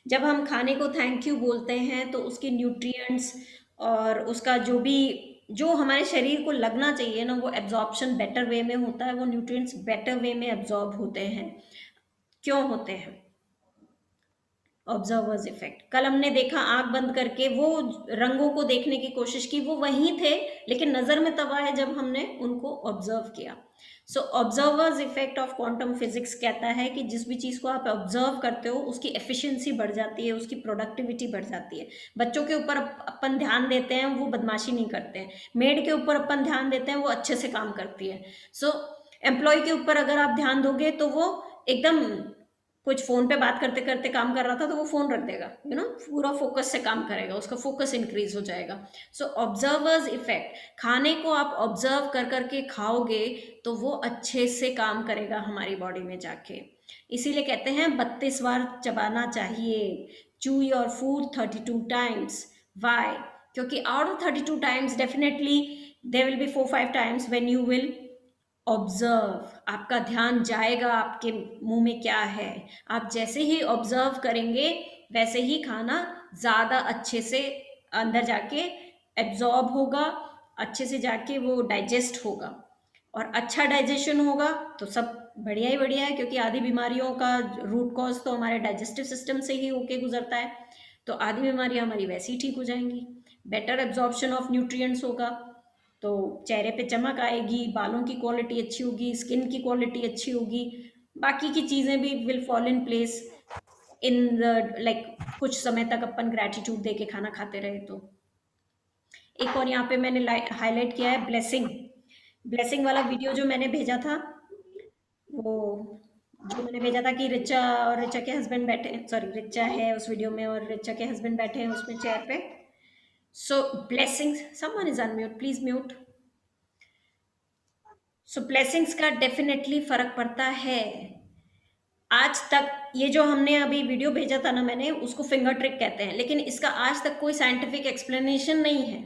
जब हम खाने को थैंक यू बोलते हैं तो उसके न्यूट्रिएंट्स और उसका जो हमारे शरीर को लगना चाहिए ना, वो एब्जॉर्प्शन बेटर वे में होता है, वो न्यूट्रिएंट्स बेटर वे में एब्जॉर्ब होते हैं। क्यों होते हैं? Observers effect. कल हमने देखा आंख बंद करके वो रंगों को देखने की कोशिश की, वो वहीं थे लेकिन नजर में तब आए जब हमने उनको ऑब्जर्व किया। So observers effect of quantum physics कहता है कि जिस भी चीज को आप ऑब्जर्व करते हो उसकी एफिशिएंसी बढ़ जाती है, उसकी प्रोडक्टिविटी बढ़ जाती है। बच्चों के ऊपर अपन ध्यान देते हैं, वो बदमाशी नहीं करते हैं। मेड के ऊपर अपन ध्यान देते हैं, वो अच्छे से काम करती है। सो एम्प्लॉय के ऊपर अगर आप ध्यान दोगे तो वो एकदम, कुछ फोन पे बात करते करते काम कर रहा था तो वो फोन रख देगा, पूरा फोकस से काम करेगा, उसका फोकस इंक्रीज हो जाएगा। सो ऑब्जर्वर्स इफेक्ट, खाने को आप ऑब्जर्व कर करके खाओगे तो वो अच्छे से काम करेगा हमारी बॉडी में जाके। इसीलिए कहते हैं 32 बार चबाना चाहिए। Chew your food 32 times. Why? क्योंकि out of 32 times definitely there will be 4-5 times when you will observe, आपका ध्यान जाएगा आपके मुंह में क्या है, आप जैसे ही ऑब्जर्व करेंगे वैसे ही खाना ज़्यादा अच्छे से अंदर जाके एब्जॉर्ब होगा, अच्छे से जाके वो डाइजेस्ट होगा, और अच्छा डाइजेशन होगा तो सब बढ़िया ही बढ़िया है, क्योंकि आधी बीमारियों का रूट कॉज तो हमारे डाइजेस्टिव सिस्टम से ही होके गुजरता है, तो आधी बीमारियां हमारी वैसे ही ठीक हो जाएंगी। बेटर एब्जॉर्प्शन ऑफ न्यूट्रिएंट्स होगा तो चेहरे पे चमक आएगी, बालों की क्वालिटी अच्छी होगी, स्किन की क्वालिटी अच्छी होगी, बाकी की चीज़ें भी will fall in place in the like कुछ समय तक अपन ग्रैटिट्यूड दे के खाना खाते रहे तो। एक और यहाँ पे मैंने हाईलाइट किया है ब्लेसिंग। ब्लेसिंग वाला वीडियो जो मैंने भेजा था, वो जो मैंने भेजा था कि रिचा और रिचा के हस्बैंड बैठे, सॉरी रिचा है उस वीडियो में और रिचा के हस्बैंड बैठे हैं उसमें चेयर पे। So blessings, someone is unmute, please mute. So blessings का डेफिनेटली फर्क पड़ता है। आज तक ये जो हमने अभी वीडियो भेजा था ना मैंने, उसको फिंगर ट्रिक कहते हैं, लेकिन इसका आज तक कोई साइंटिफिक एक्सप्लेनेशन नहीं है।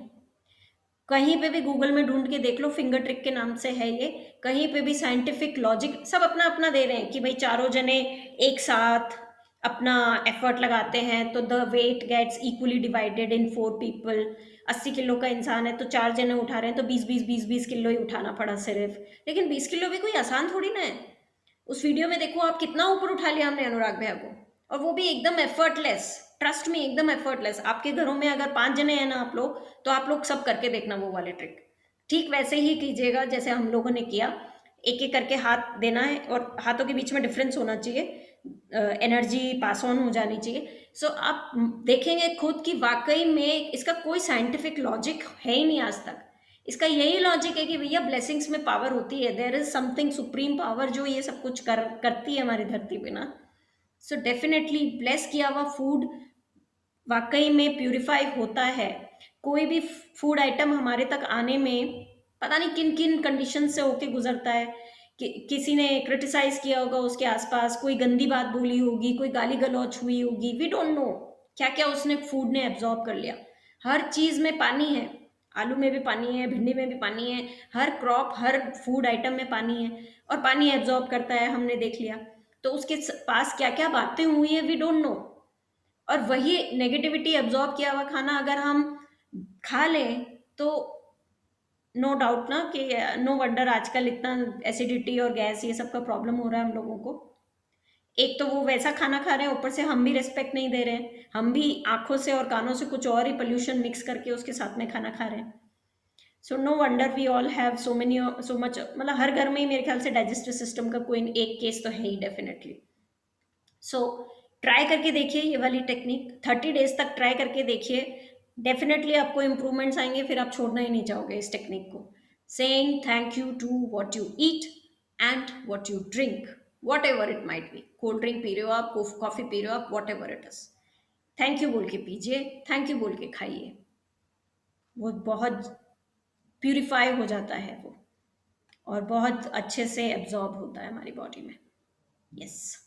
कहीं पे भी गूगल में ढूंढ के देख लो, फिंगर ट्रिक के नाम से है ये, कहीं पे भी साइंटिफिक लॉजिक सब अपना अपना दे रहे हैं कि भाई चारों जने एक साथ अपना एफर्ट लगाते हैं तो the weight gets equally divided in 4 people. 80 kilo का इंसान है तो 4 जने उठा रहे हैं तो 20 किलो ही उठाना पड़ा सिर्फ, लेकिन 20 किलो भी कोई आसान थोड़ी ना है। उस वीडियो में देखो आप कितना ऊपर उठा लिया हमने अनुराग भैया को, और वो भी एकदम एफर्टलेस, ट्रस्ट में एकदम एफर्टलेस। आपके घरों में अगर 5 जने हैं ना आप लोग, तो आप लोग सब करके देखना वो वाले ट्रिक, ठीक वैसे ही कीजिएगा जैसे हम लोगों ने किया। एक एक करके हाथ देना है और हाथों के बीच में डिफरेंस होना चाहिए, एनर्जी पास ऑन हो जानी चाहिए। सो आप देखेंगे खुद कि वाकई में इसका कोई साइंटिफिक लॉजिक है ही नहीं आज तक। इसका यही लॉजिक है कि भैया ब्लेसिंग्स में पावर होती है, there is something supreme power जो ये सब कुछ करती है हमारी धरती पे ना। सो डेफिनेटली ब्लेस किया हुआ फूड वाकई में प्यूरिफाई होता है। कोई भी फूड आइटम हमारे तक आने में पता नहीं किन किन कंडीशन से होके गुजरता है, किसी ने क्रिटिसाइज किया होगा उसके आसपास, कोई गंदी बात बोली होगी, कोई गाली गलौच हुई होगी, वी डोंट नो क्या क्या उसने फूड ने एब्जॉर्ब कर लिया। हर चीज में पानी है, आलू में भी पानी है, भिंडी में भी पानी है, हर क्रॉप हर फूड आइटम में पानी है, और पानी एब्जॉर्ब करता है, हमने देख लिया। तो उसके पास क्या क्या बातें हुई है वी डोंट नो, और वही नेगेटिविटी एब्जॉर्ब किया हुआ खाना अगर हम खा लें तो नो डाउट ना कि नो वंडर आजकल इतना एसिडिटी और गैस ये सब का प्रॉब्लम हो रहा है हम लोगों को। एक तो वो वैसा खाना खा रहे हैं, ऊपर से हम भी रेस्पेक्ट नहीं दे रहे हैं, हम भी आंखों से और कानों से कुछ और ही पोल्यूशन मिक्स करके उसके साथ में खाना खा रहे हैं। So no wonder we all have so much, मतलब हर घर में ही मेरे ख्याल से डाइजेस्टिव सिस्टम का कोई एक केस तो है ही डेफिनेटली। सो ट्राई करके देखिए ये वाली टेक्निक, 30 डेज तक ट्राई करके देखिए, डेफिनेटली आपको इंप्रूवमेंट्स आएंगे, फिर आप छोड़ना ही नहीं चाहोगे इस टेक्निक को। Saying thank you to what you eat and what you drink, whatever it might be, cold drink पी रहे हो आप, कॉफी पी रहे हो आप, whatever it is, thank you बोल के पीजिए, थैंक यू बोल के खाइए, वो बहुत प्यूरिफाई हो जाता है वो, और बहुत अच्छे से एब्जॉर्ब होता है हमारी बॉडी में। Yes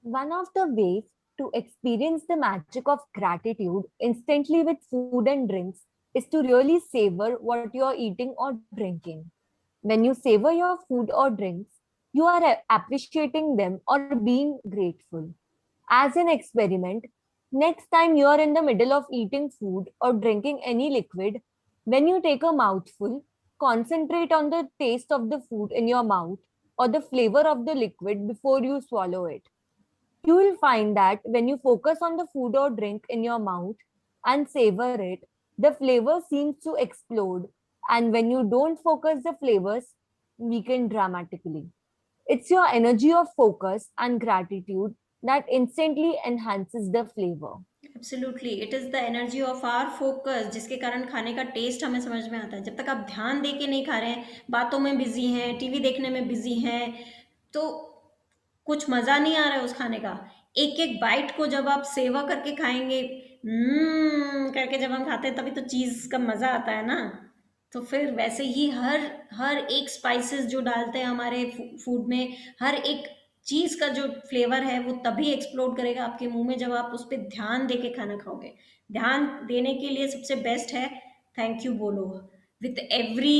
One of the ways to experience the magic of gratitude instantly with food and drinks is to really savor what you're eating or drinking. When you savor your food or drinks, you are appreciating them or being grateful. As an experiment, next time you are in the middle of eating food or drinking any liquid, when you take a mouthful, concentrate on the taste of the food in your mouth or the flavor of the liquid before you swallow it. You will find that when you focus on the food or drink in your mouth and savor it, the flavor seems to explode. And when you don't focus, the flavors weaken dramatically. It's your energy of focus and gratitude that instantly enhances the flavor. Absolutely, it is the energy of our focus जिसके कारण खाने का टेस्ट हमें समझ में आता है। जब तक आप ध्यान दे के नहीं खा रहे हैं, बातों में बिजी हैं, टीवी देखने में बिजी हैं, तो कुछ मज़ा नहीं आ रहा है उस खाने का। एक एक बाइट को जब आप सेवा करके खाएंगे, करके जब हम खाते हैं तभी तो चीज़ का मज़ा आता है ना। तो फिर वैसे ही हर हर एक स्पाइसेस जो डालते हैं हमारे फूड में, हर एक चीज़ का जो फ्लेवर है वो तभी एक्सप्लोड करेगा आपके मुंह में जब आप उस पर ध्यान दे के खाना खाओगे। ध्यान देने के लिए सबसे बेस्ट है थैंक यू बोलो with every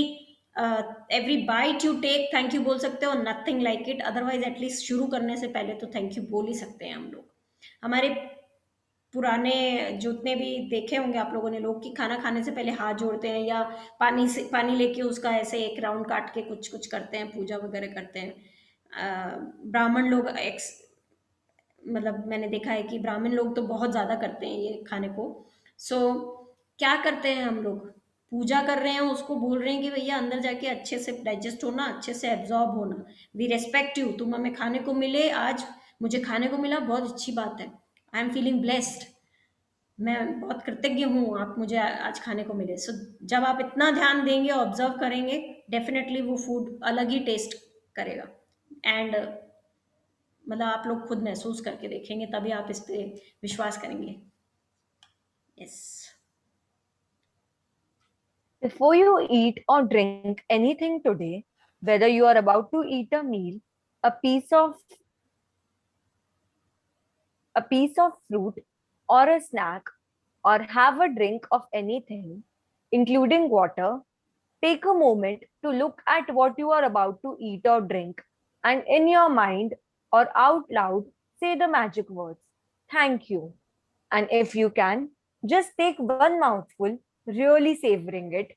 every bite you take thank you बोल सकते हो, nothing like it. Otherwise at least शुरू करने से पहले तो थैंक यू बोल ही सकते हैं हम लोग। हमारे पुराने जितने भी देखे होंगे आप लोगों ने लोग कि खाना खाने से पहले हाथ जोड़ते हैं, या पानी लेके उसका ऐसे एक राउंड काट के कुछ कुछ करते हैं, पूजा वगैरह करते हैं। ब्राह्मण लोग मतलब मैंने देखा है कि ब्राह्मण लोग तो बहुत ज़्यादा करते हैं ये खाने को। सो क्या करते हैं हम लोग, पूजा कर रहे हैं, उसको बोल रहे हैं कि भैया अंदर जाके अच्छे से डाइजेस्ट होना, अच्छे से एब्जॉर्ब होना। वी रेस्पेक्ट यू, तुम हमें खाने को मिले आज, मुझे खाने को मिला, बहुत अच्छी बात है। आई एम फीलिंग ब्लेस्ड, मैं बहुत कृतज्ञ हूँ आप मुझे आज खाने को मिले। सो जब आप इतना ध्यान देंगे, ऑब्जर्व करेंगे, डेफिनेटली वो फूड अलग ही टेस्ट करेगा। एंड मतलब आप लोग खुद महसूस करके देखेंगे, तभी आप इस पे विश्वास करेंगे। Yes. Before you eat or drink anything today, whether you are about to eat a meal, a piece of fruit or a snack, or have a drink of anything, including water, take a moment to look at what you are about to eat or drink, and in your mind or out loud, say the magic words, thank you. And if you can, just take one mouthful, really savoring it.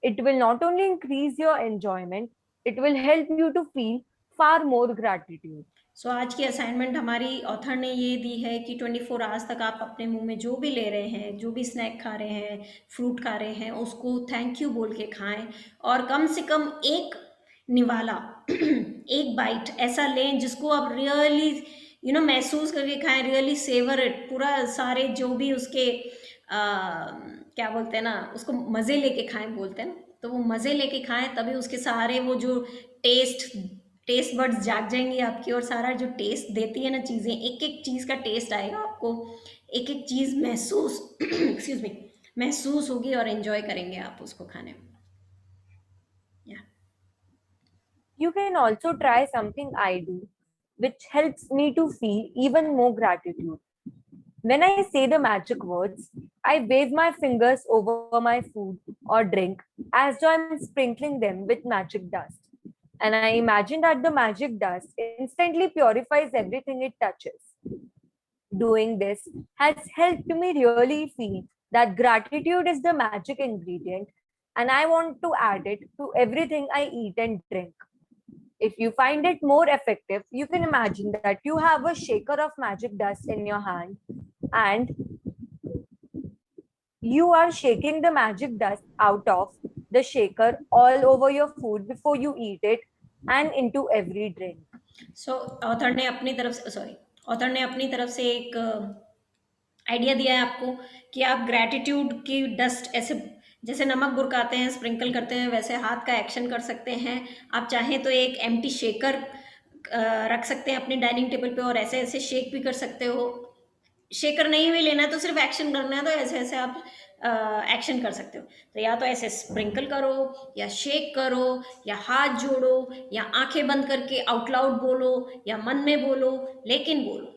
It will not only increase your enjoyment, it will help you to feel far more gratitude. सो आज की असाइनमेंट हमारी ऑथर ने ये दी है कि 24 आवर्स तक आप अपने मुंह में जो भी ले रहे हैं, जो भी स्नैक खा रहे हैं, फ्रूट खा रहे हैं, उसको थैंक यू बोल के खाएं। और कम से कम एक निवाला एक बाइट ऐसा लें जिसको आप रियली महसूस करके खाएं, रियली सेवर इट। पूरा सारे जो भी उसके क्या बोलते हैं ना, उसको मज़े लेके खाएं बोलते हैं ना, तो वो मज़े लेके खाएं, तभी उसके सारे वो जो टेस्ट बड्स जाग जाएंगी आपकी, और सारा जो टेस्ट देती है ना चीज़ें, एक एक चीज़ का टेस्ट आएगा आपको, एक एक चीज़ महसूस एक्सक्यूज मी महसूस होगी, और एंजॉय करेंगे आप उसको खाने में। You can also try something I do, which helps me to feel even more gratitude. When I say the magic words, I wave my fingers over my food or drink as though I'm sprinkling them with magic dust. And I imagine that the magic dust instantly purifies everything it touches. Doing this has helped me really feel that gratitude is the magic ingredient, and I want to add it to everything I eat and drink. If you find it more effective, you can imagine that you have a shaker of magic dust in your hand and you are shaking the magic dust out of the shaker all over your food before you eat it and into every drink. So author ने अपनी तरफ से एक आइडिया दिया है आपको कि आप ग्रैटिट्यूड की डस्ट ऐसे जैसे नमक बुरकाते हैं, स्प्रिंकल करते हैं, वैसे हाथ का एक्शन कर सकते हैं। आप चाहें तो एक एम्प्टी शेकर रख सकते हैं अपने डाइनिंग टेबल पे, और ऐसे ऐसे शेक भी कर सकते हो। शेकर नहीं भी लेना है तो सिर्फ एक्शन करना है, तो ऐसे ऐसे आप एक्शन कर सकते हो। तो या तो ऐसे स्प्रिंकल करो, या शेक करो, या हाथ जोड़ो, या आंखें बंद करके आउट लाउड बोलो, या मन में बोलो, लेकिन बोलो।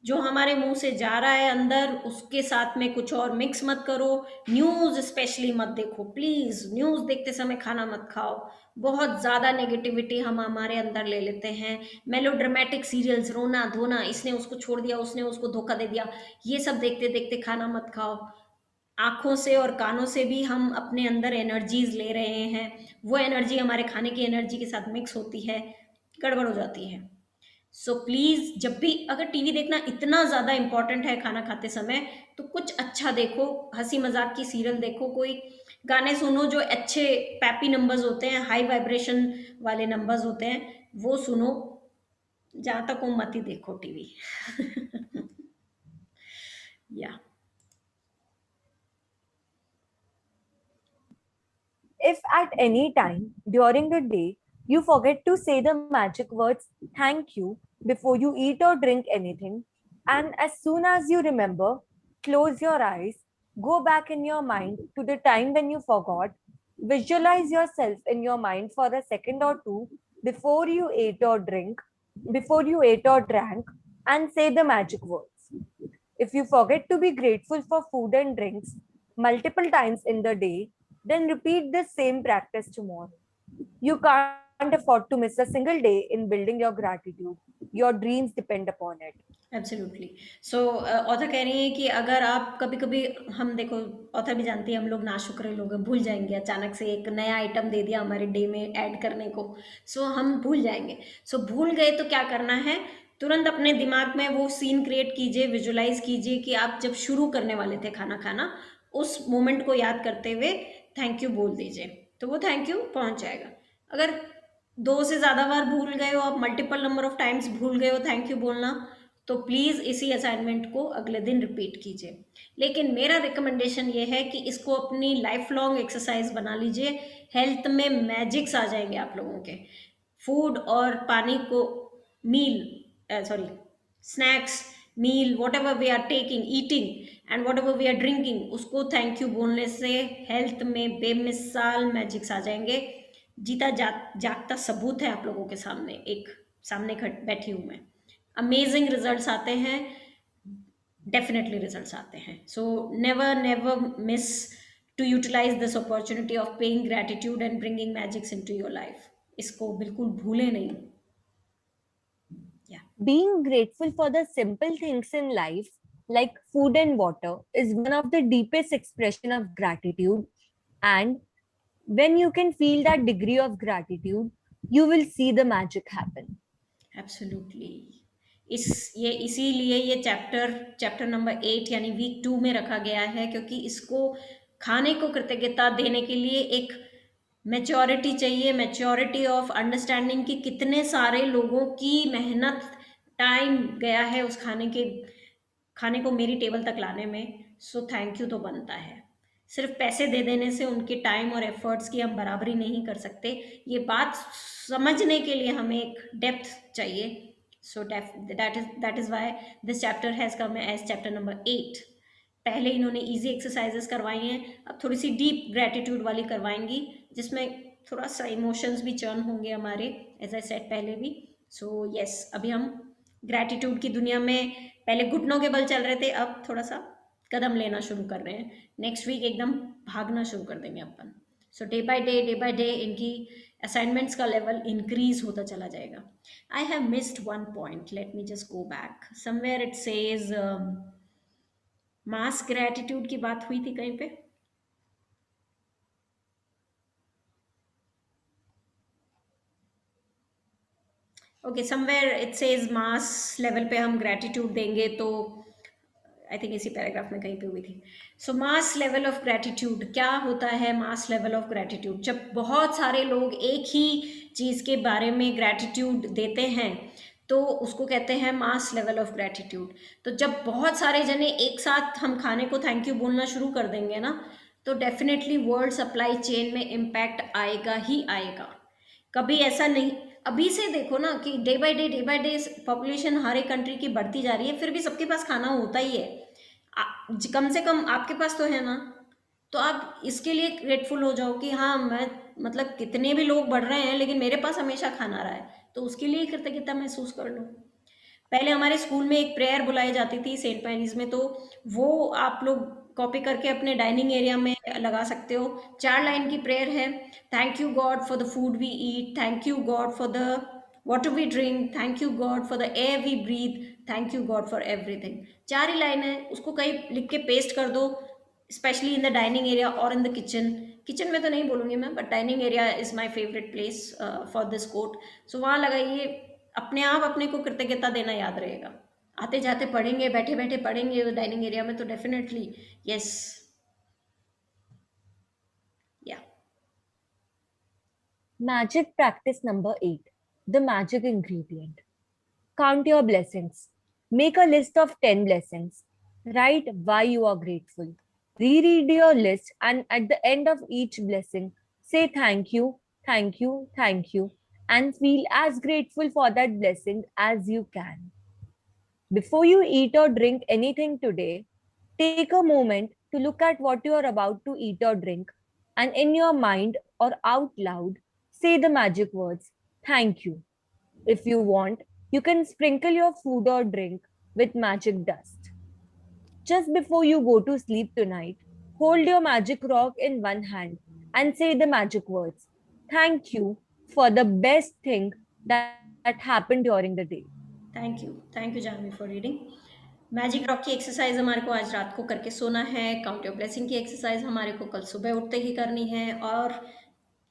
जो हमारे मुंह से जा रहा है अंदर, उसके साथ में कुछ और मिक्स मत करो। न्यूज़ स्पेशली मत देखो प्लीज़, न्यूज़ देखते समय खाना मत खाओ। बहुत ज़्यादा नेगेटिविटी हम हमारे अंदर ले लेते हैं। मेलोड्रामेटिक सीरियल्स, रोना धोना, इसने उसको छोड़ दिया, उसने उसको धोखा दे दिया, ये सब देखते देखते खाना मत खाओ। आँखों से और कानों से भी हम अपने अंदर एनर्जीज ले रहे हैं, वो एनर्जी हमारे खाने की एनर्जी के साथ मिक्स होती है, गड़बड़ हो जाती है। सो प्लीज़, जब भी अगर टीवी देखना इतना ज़्यादा इम्पोर्टेंट है खाना खाते समय, तो कुछ अच्छा देखो, हंसी मजाक की सीरियल देखो, कोई गाने सुनो जो अच्छे पैपी नंबर्स होते हैं, हाई वाइब्रेशन वाले नंबर्स होते हैं, वो सुनो। जहाँ तक हो मत ही देखो टीवी। या If at any time during the day you forget to say the magic words thank you before you eat or drink anything, and as soon as you remember, close your eyes, go back in your mind to the time when you forgot, visualize yourself in your mind for a second or two before you ate or drank, and say the magic words. If you forget to be grateful for food and drinks multiple times in the day, then repeat the same practice tomorrow. You can't afford to miss a single day in building your gratitude. Your dreams depend upon it. Absolutely. So author कह रही हैं कि अगर आप कभी कभी, हम देखो ऑथर भी जानती है हम लोग नाशुक्र लोग हैं, भूल जाएंगे, अचानक से एक नया आइटम दे दिया हमारे डे में ऐड करने को, सो हम भूल जाएंगे। सो भूल गए तो क्या करना है, तुरंत अपने दिमाग में वो सीन क्रिएट कीजिए, विजुलाइज कीजिए कि आप जब शुरू करने वाले थे खाना खाना, उस मोमेंट को याद करते हुए थैंक यू बोल दीजिए, तो वो थैंक यू पहुंच जाएगा। अगर 2 से ज़्यादा बार भूल गए हो, आप मल्टीपल नंबर ऑफ टाइम्स भूल गए हो थैंक यू बोलना, तो प्लीज़ इसी असाइनमेंट को अगले दिन रिपीट कीजिए। लेकिन मेरा रिकमेंडेशन ये है कि इसको अपनी लाइफ लॉन्ग एक्सरसाइज बना लीजिए। हेल्थ में मैजिक्स आ जाएंगे आप लोगों के। फूड और पानी को snacks, meal, whatever we are taking, eating and whatever we are drinking, उसको थैंक यू बोलने से हेल्थ में बेमिसाल मैजिक्स आ जाएंगे। जीता जागता सबूत है आप लोगों के सामने, एक सामने बैठी हूँ मैं। अमेजिंग रिजल्ट्स आते हैं, डेफिनेटली रिजल्ट्स आते हैं। So never miss to utilise this opportunity of paying gratitude and bringing magics into your life. इसको बिल्कुल भूलें नहीं। Being grateful for the simple things in life, like food and water, is one of the deepest expression of gratitude. And when you can feel that degree of gratitude, you will see the magic happen. Absolutely. इसीलिए ये चैप्टर नंबर 8 यानी वीक 2 में रखा गया है, क्योंकि इसको खाने को कृतज्ञता देने के लिए एक मैच्योरिटी चाहिए, मैच्योरिटी ऑफ अंडरस्टैंडिंग कि कितने सारे लोगों की मेहनत, टाइम गया है उस खाने को मेरी टेबल तक लाने में। सो थैंक यू तो बनता है। सिर्फ पैसे दे देने से उनके टाइम और एफर्ट्स की हम बराबरी नहीं कर सकते। ये बात समझने के लिए हमें एक डेप्थ चाहिए। So that is why this chapter has come as chapter number 8। पहले इन्होंने इजी एक्सरसाइजेस करवाई हैं, अब थोड़ी सी डीप ग्रेटिट्यूड वाली करवाएंगी, जिसमें थोड़ा सा इमोशंस भी चर्न होंगे हमारे, एज आई सेड पहले भी। सो यस, अभी हम ग्रेटिट्यूड की दुनिया में पहले घुटनों के बल चल रहे थे, अब थोड़ा सा कदम लेना शुरू कर रहे हैं। नेक्स्ट वीक एकदम भागना शुरू कर देंगे अपन। सो डे बाय डे इनकी असाइनमेंट्स का लेवल इंक्रीज होता चला जाएगा। I have missed one point, let me just go back somewhere. It says mass gratitude की बात हुई थी कहीं पे। Okay, somewhere it says mass level पे हम ग्रेटिट्यूड देंगे, तो आई थिंक इसी पैराग्राफ में कहीं पे हुई थी। सो मास लेवल ऑफ ग्रेटिट्यूड क्या होता है? मास लेवल ऑफ ग्रेटिट्यूड, जब बहुत सारे लोग एक ही चीज़ के बारे में ग्रेटिट्यूड देते हैं तो उसको कहते हैं मास लेवल ऑफ ग्रेटिट्यूड। तो जब बहुत सारे जने एक साथ हम खाने को थैंक यू बोलना शुरू कर देंगे ना, तो डेफिनेटली वर्ल्ड सप्लाई चेन में इम्पैक्ट आएगा ही आएगा। कभी ऐसा नहीं, अभी से देखो ना कि डे बाय डे पॉपुलेशन हर एक कंट्री की बढ़ती जा रही है, फिर भी सबके पास खाना होता ही है। कम से कम आपके पास तो है ना, तो आप इसके लिए ग्रेटफुल हो जाओ कि हाँ, मैं मतलब कितने भी लोग बढ़ रहे हैं लेकिन मेरे पास हमेशा खाना रहा है, तो उसके लिए कृतज्ञता महसूस कर लो। पहले हमारे स्कूल में एक प्रेयर बुलाई जाती थी सेंट मैरीज में, तो वो आप लोग कॉपी करके अपने डाइनिंग एरिया में लगा सकते हो। 4 लाइन की प्रेयर है। Thank you God for the food we eat, thank you God for the water we drink, thank you God for the air we breathe, thank you God for everything. 4 ही लाइन है, उसको कहीं लिख के पेस्ट कर दो, specially in the dining area और इन द किचन। किचन में तो नहीं बोलूँगी मैं, but dining area is my favourite place for this quote. So वहाँ लगाइए, अपने आप अपने को कृतज्ञता देना याद रहेगा। आते जाते पढ़ेंगे, बैठे बैठे पढ़ेंगे डाइनिंग एरिया में, तो डेफिनेटली यस, या। Magic practice number 8, the magic ingredient. Count your blessings. Make a list of 10 blessings. Write why you are grateful. Reread your list, and at the end of each blessing, say thank you, thank you, thank you, and feel as grateful for that blessing as you can. Before you eat or drink anything today, take a moment to look at what you are about to eat or drink, and in your mind or out loud, say the magic words, thank you. If you want, you can sprinkle your food or drink with magic dust. Just before you go to sleep tonight, hold your magic rock in one hand and say the magic words. Thank you for the best thing that happened during the day. Thank you Janvi for reading. Magic rock की एक्सरसाइज हमारे को आज रात को करके सोना है। काउंट योर ब्लेसिंग की एक्सरसाइज हमारे को कल सुबह उठते ही करनी है, और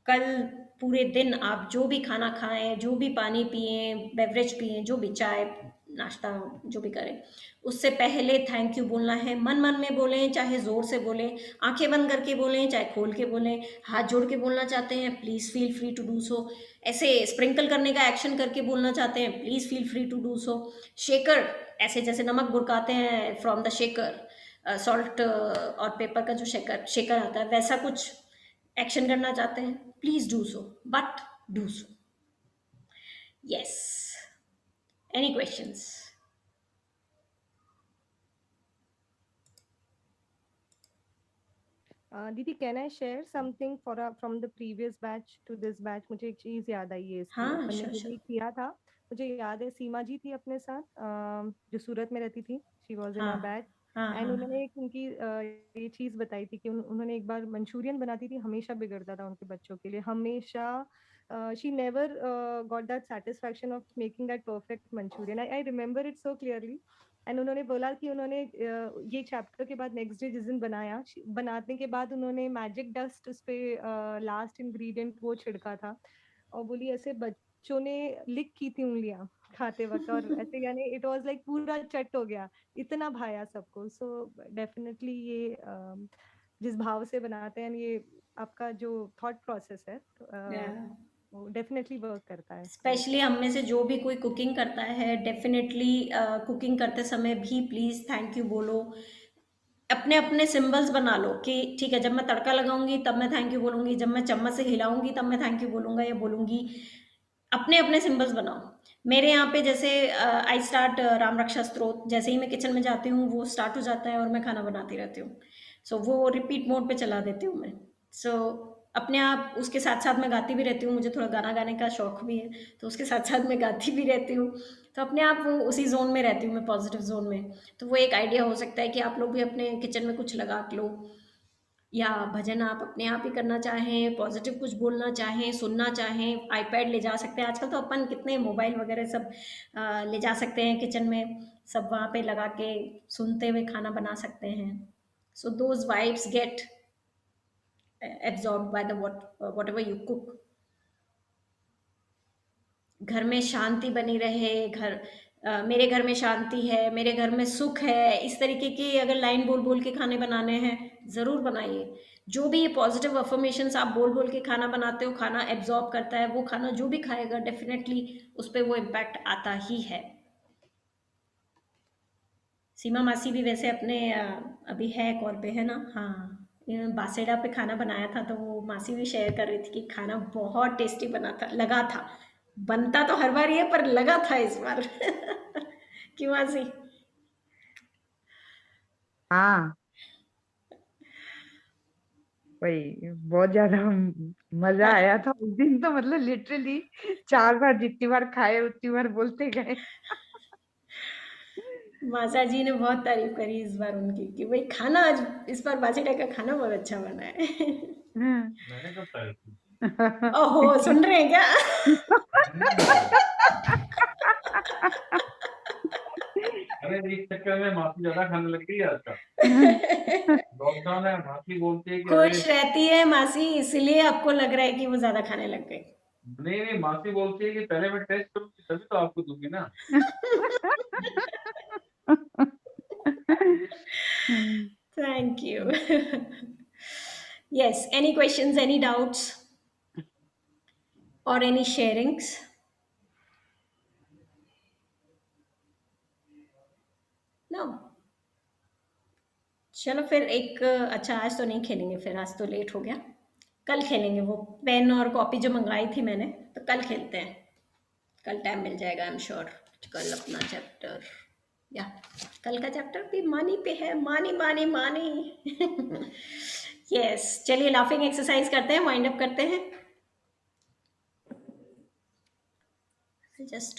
कल पूरे दिन आप जो भी खाना खाएं, जो भी पानी पिएं, बेवरेज पिएं, जो भी चाय नाश्ता जो भी करें, उससे पहले थैंक यू बोलना है। मन मन में बोलें, चाहे ज़ोर से बोलें, आंखें बंद करके बोलें, चाहे खोल के बोलें, हाथ जोड़ के बोलना चाहते हैं please feel free to do so, ऐसे स्प्रिंकल करने का एक्शन करके बोलना चाहते हैं please feel free to do so. Shaker, ऐसे जैसे नमक गुड़काते हैं फ्रॉम द शेकर, सॉल्ट और पेपर का जो शेकर शेकर आता है, वैसा कुछ एक्शन करना चाहते हैं please do so, but do so. Yes, any questions? दीदी, can I share something from the previous batch to this batch? मुझे एक चीज याद आई है इसकी। हाँ, अपन ने श्योर जो श्योर। भी किया था, मुझे याद है सीमा जी थी अपने साथ, जो सूरत में रहती थी। शी वाज इन हाँ आवर बैच हाँ एंड हाँ उन्होंने एक उनकी ये चीज बताई थी कि उन्होंने एक बार मंचूरियन बनाती थी, हमेशा बिगड़ता था उनके बच्चों के लिए, हमेशा। She never got that satisfaction of making that perfect Manchurian. I remember it so clearly. And उन्होंने बोला कि उन्होंने ये चैप्टर के बाद नेक्स्ट डे जिस दिन बनाया, बनाने के बाद उन्होंने मैजिक डस्ट उस पे लास्ट इंग्रेडिएंट वो छिड़का था, और बोली ऐसे बच्चों ने लिक की थी उंगलियां खाते वक्त, और ऐसे यानी इट वाज लाइक पूरा चट हो गया, इतना भाया सबको। सो डेफिनेटली ये जिस भाव से बनाते हैं, ये आपका जो थॉट प्रोसेस है वो डेफिनेटली वर्क करता है। स्पेशली हम में से जो भी कोई कुकिंग करता है, डेफिनेटली कुकिंग करते समय भी प्लीज़ थैंक यू बोलो। अपने अपने सिंबल्स बना लो कि ठीक है, जब मैं तड़का लगाऊंगी तब मैं थैंक यू बोलूंगी, जब मैं चम्मच से हिलाऊंगी तब मैं थैंक यू बोलूंगा या बोलूंगी। अपने अपने सिंबल्स बनाओ। मेरे यहाँ पे जैसे आई स्टार्ट राम रक्षा स्तोत्र, जैसे ही मैं किचन में जाती हूँ वो स्टार्ट हो जाता है और मैं खाना बनाती रहती हूँ। सो वो रिपीट मोड पे चला देती हूँ मैं। सो अपने आप उसके साथ साथ मैं गाती भी रहती हूँ, मुझे थोड़ा गाना गाने का शौक भी है, तो उसके साथ साथ मैं गाती भी रहती हूँ। तो अपने आप वो उसी जोन में रहती हूँ मैं, पॉजिटिव जोन में। तो वो एक आइडिया हो सकता है कि आप लोग भी अपने किचन में कुछ लगा लो, या भजन आप अपने आप ही करना चाहें, पॉजिटिव कुछ बोलना चाहें, सुनना चाहें, आईपैड ले जा सकते हैं। आजकल तो अपन कितने मोबाइल वगैरह सब ले जा सकते हैं किचन में, सब वहाँ पे लगा के सुनते हुए खाना बना सकते हैं। So those vibes get absorb by the whatever you cook. घर में शांति बनी रहे, मेरे घर में शांति है, मेरे घर में सुख है, इस तरीके की अगर लाइन बोल बोल के खाने बनाने हैं, ज़रूर बनाइए। जो भी ये पॉजिटिव अफर्मेशंस आप बोल बोल के खाना बनाते हो, खाना एब्जॉर्ब करता है, वो खाना जो भी खाएगा डेफिनेटली उस पर वो इम्पैक्ट आता ही है। सीमा मासी भी वैसे अपने अभी है कॉल पे, है ना? हाँ, बासेड़ा पे खाना बनाया था, तो वो मासी भी शेयर कर रही थी कि खाना बहुत टेस्टी बना था, लगा था। बनता तो हर बार ही है, पर लगा था इस बार। क्यों मासी? हाँ, वही बहुत ज्यादा मजा आया था उस दिन, तो मतलब लिटरली 4 बार, जितनी बार खाए उतनी बार बोलते गए। मासा जी ने बहुत तारीफ करी इस बार उनकी कि भाई खाना आज इस बार बासेड़ा का खाना बहुत अच्छा बना है। मैंने कब तारीफ की? ओहो, सुन रहे हैं क्या? अरे इस चक्कर में माफी ज्यादा खाने लग गई है आजकल। लॉकडाउन है, माफी बोलती है कि अरे खुश रहती है मासी, इसलिए आपको लग रहा है कि वो ज्यादा खाने लग गई। नहीं नहीं, माफी बोलती है कि पहले मैं टेस्ट करूंगी तभी तो आपको दूंगी ना। Thank you. Yes, any questions, any doubts, or any sharings? No. चलो फिर एक अच्छा, आज तो नहीं खेलेंगे, फिर आज तो लेट हो गया, कल खेलेंगे। वो पेन और कॉपी जो मंगवाई थी मैंने, तो कल खेलते हैं, कल टाइम मिल जाएगा आई एम श्योर। कल अपना चैप्टर, या कल का चैप्टर भी मानी पे है, मानी मानी मानी। यस, चलिए लाफिंग एक्सरसाइज करते हैं, वाइंड अप करते हैं। जस्ट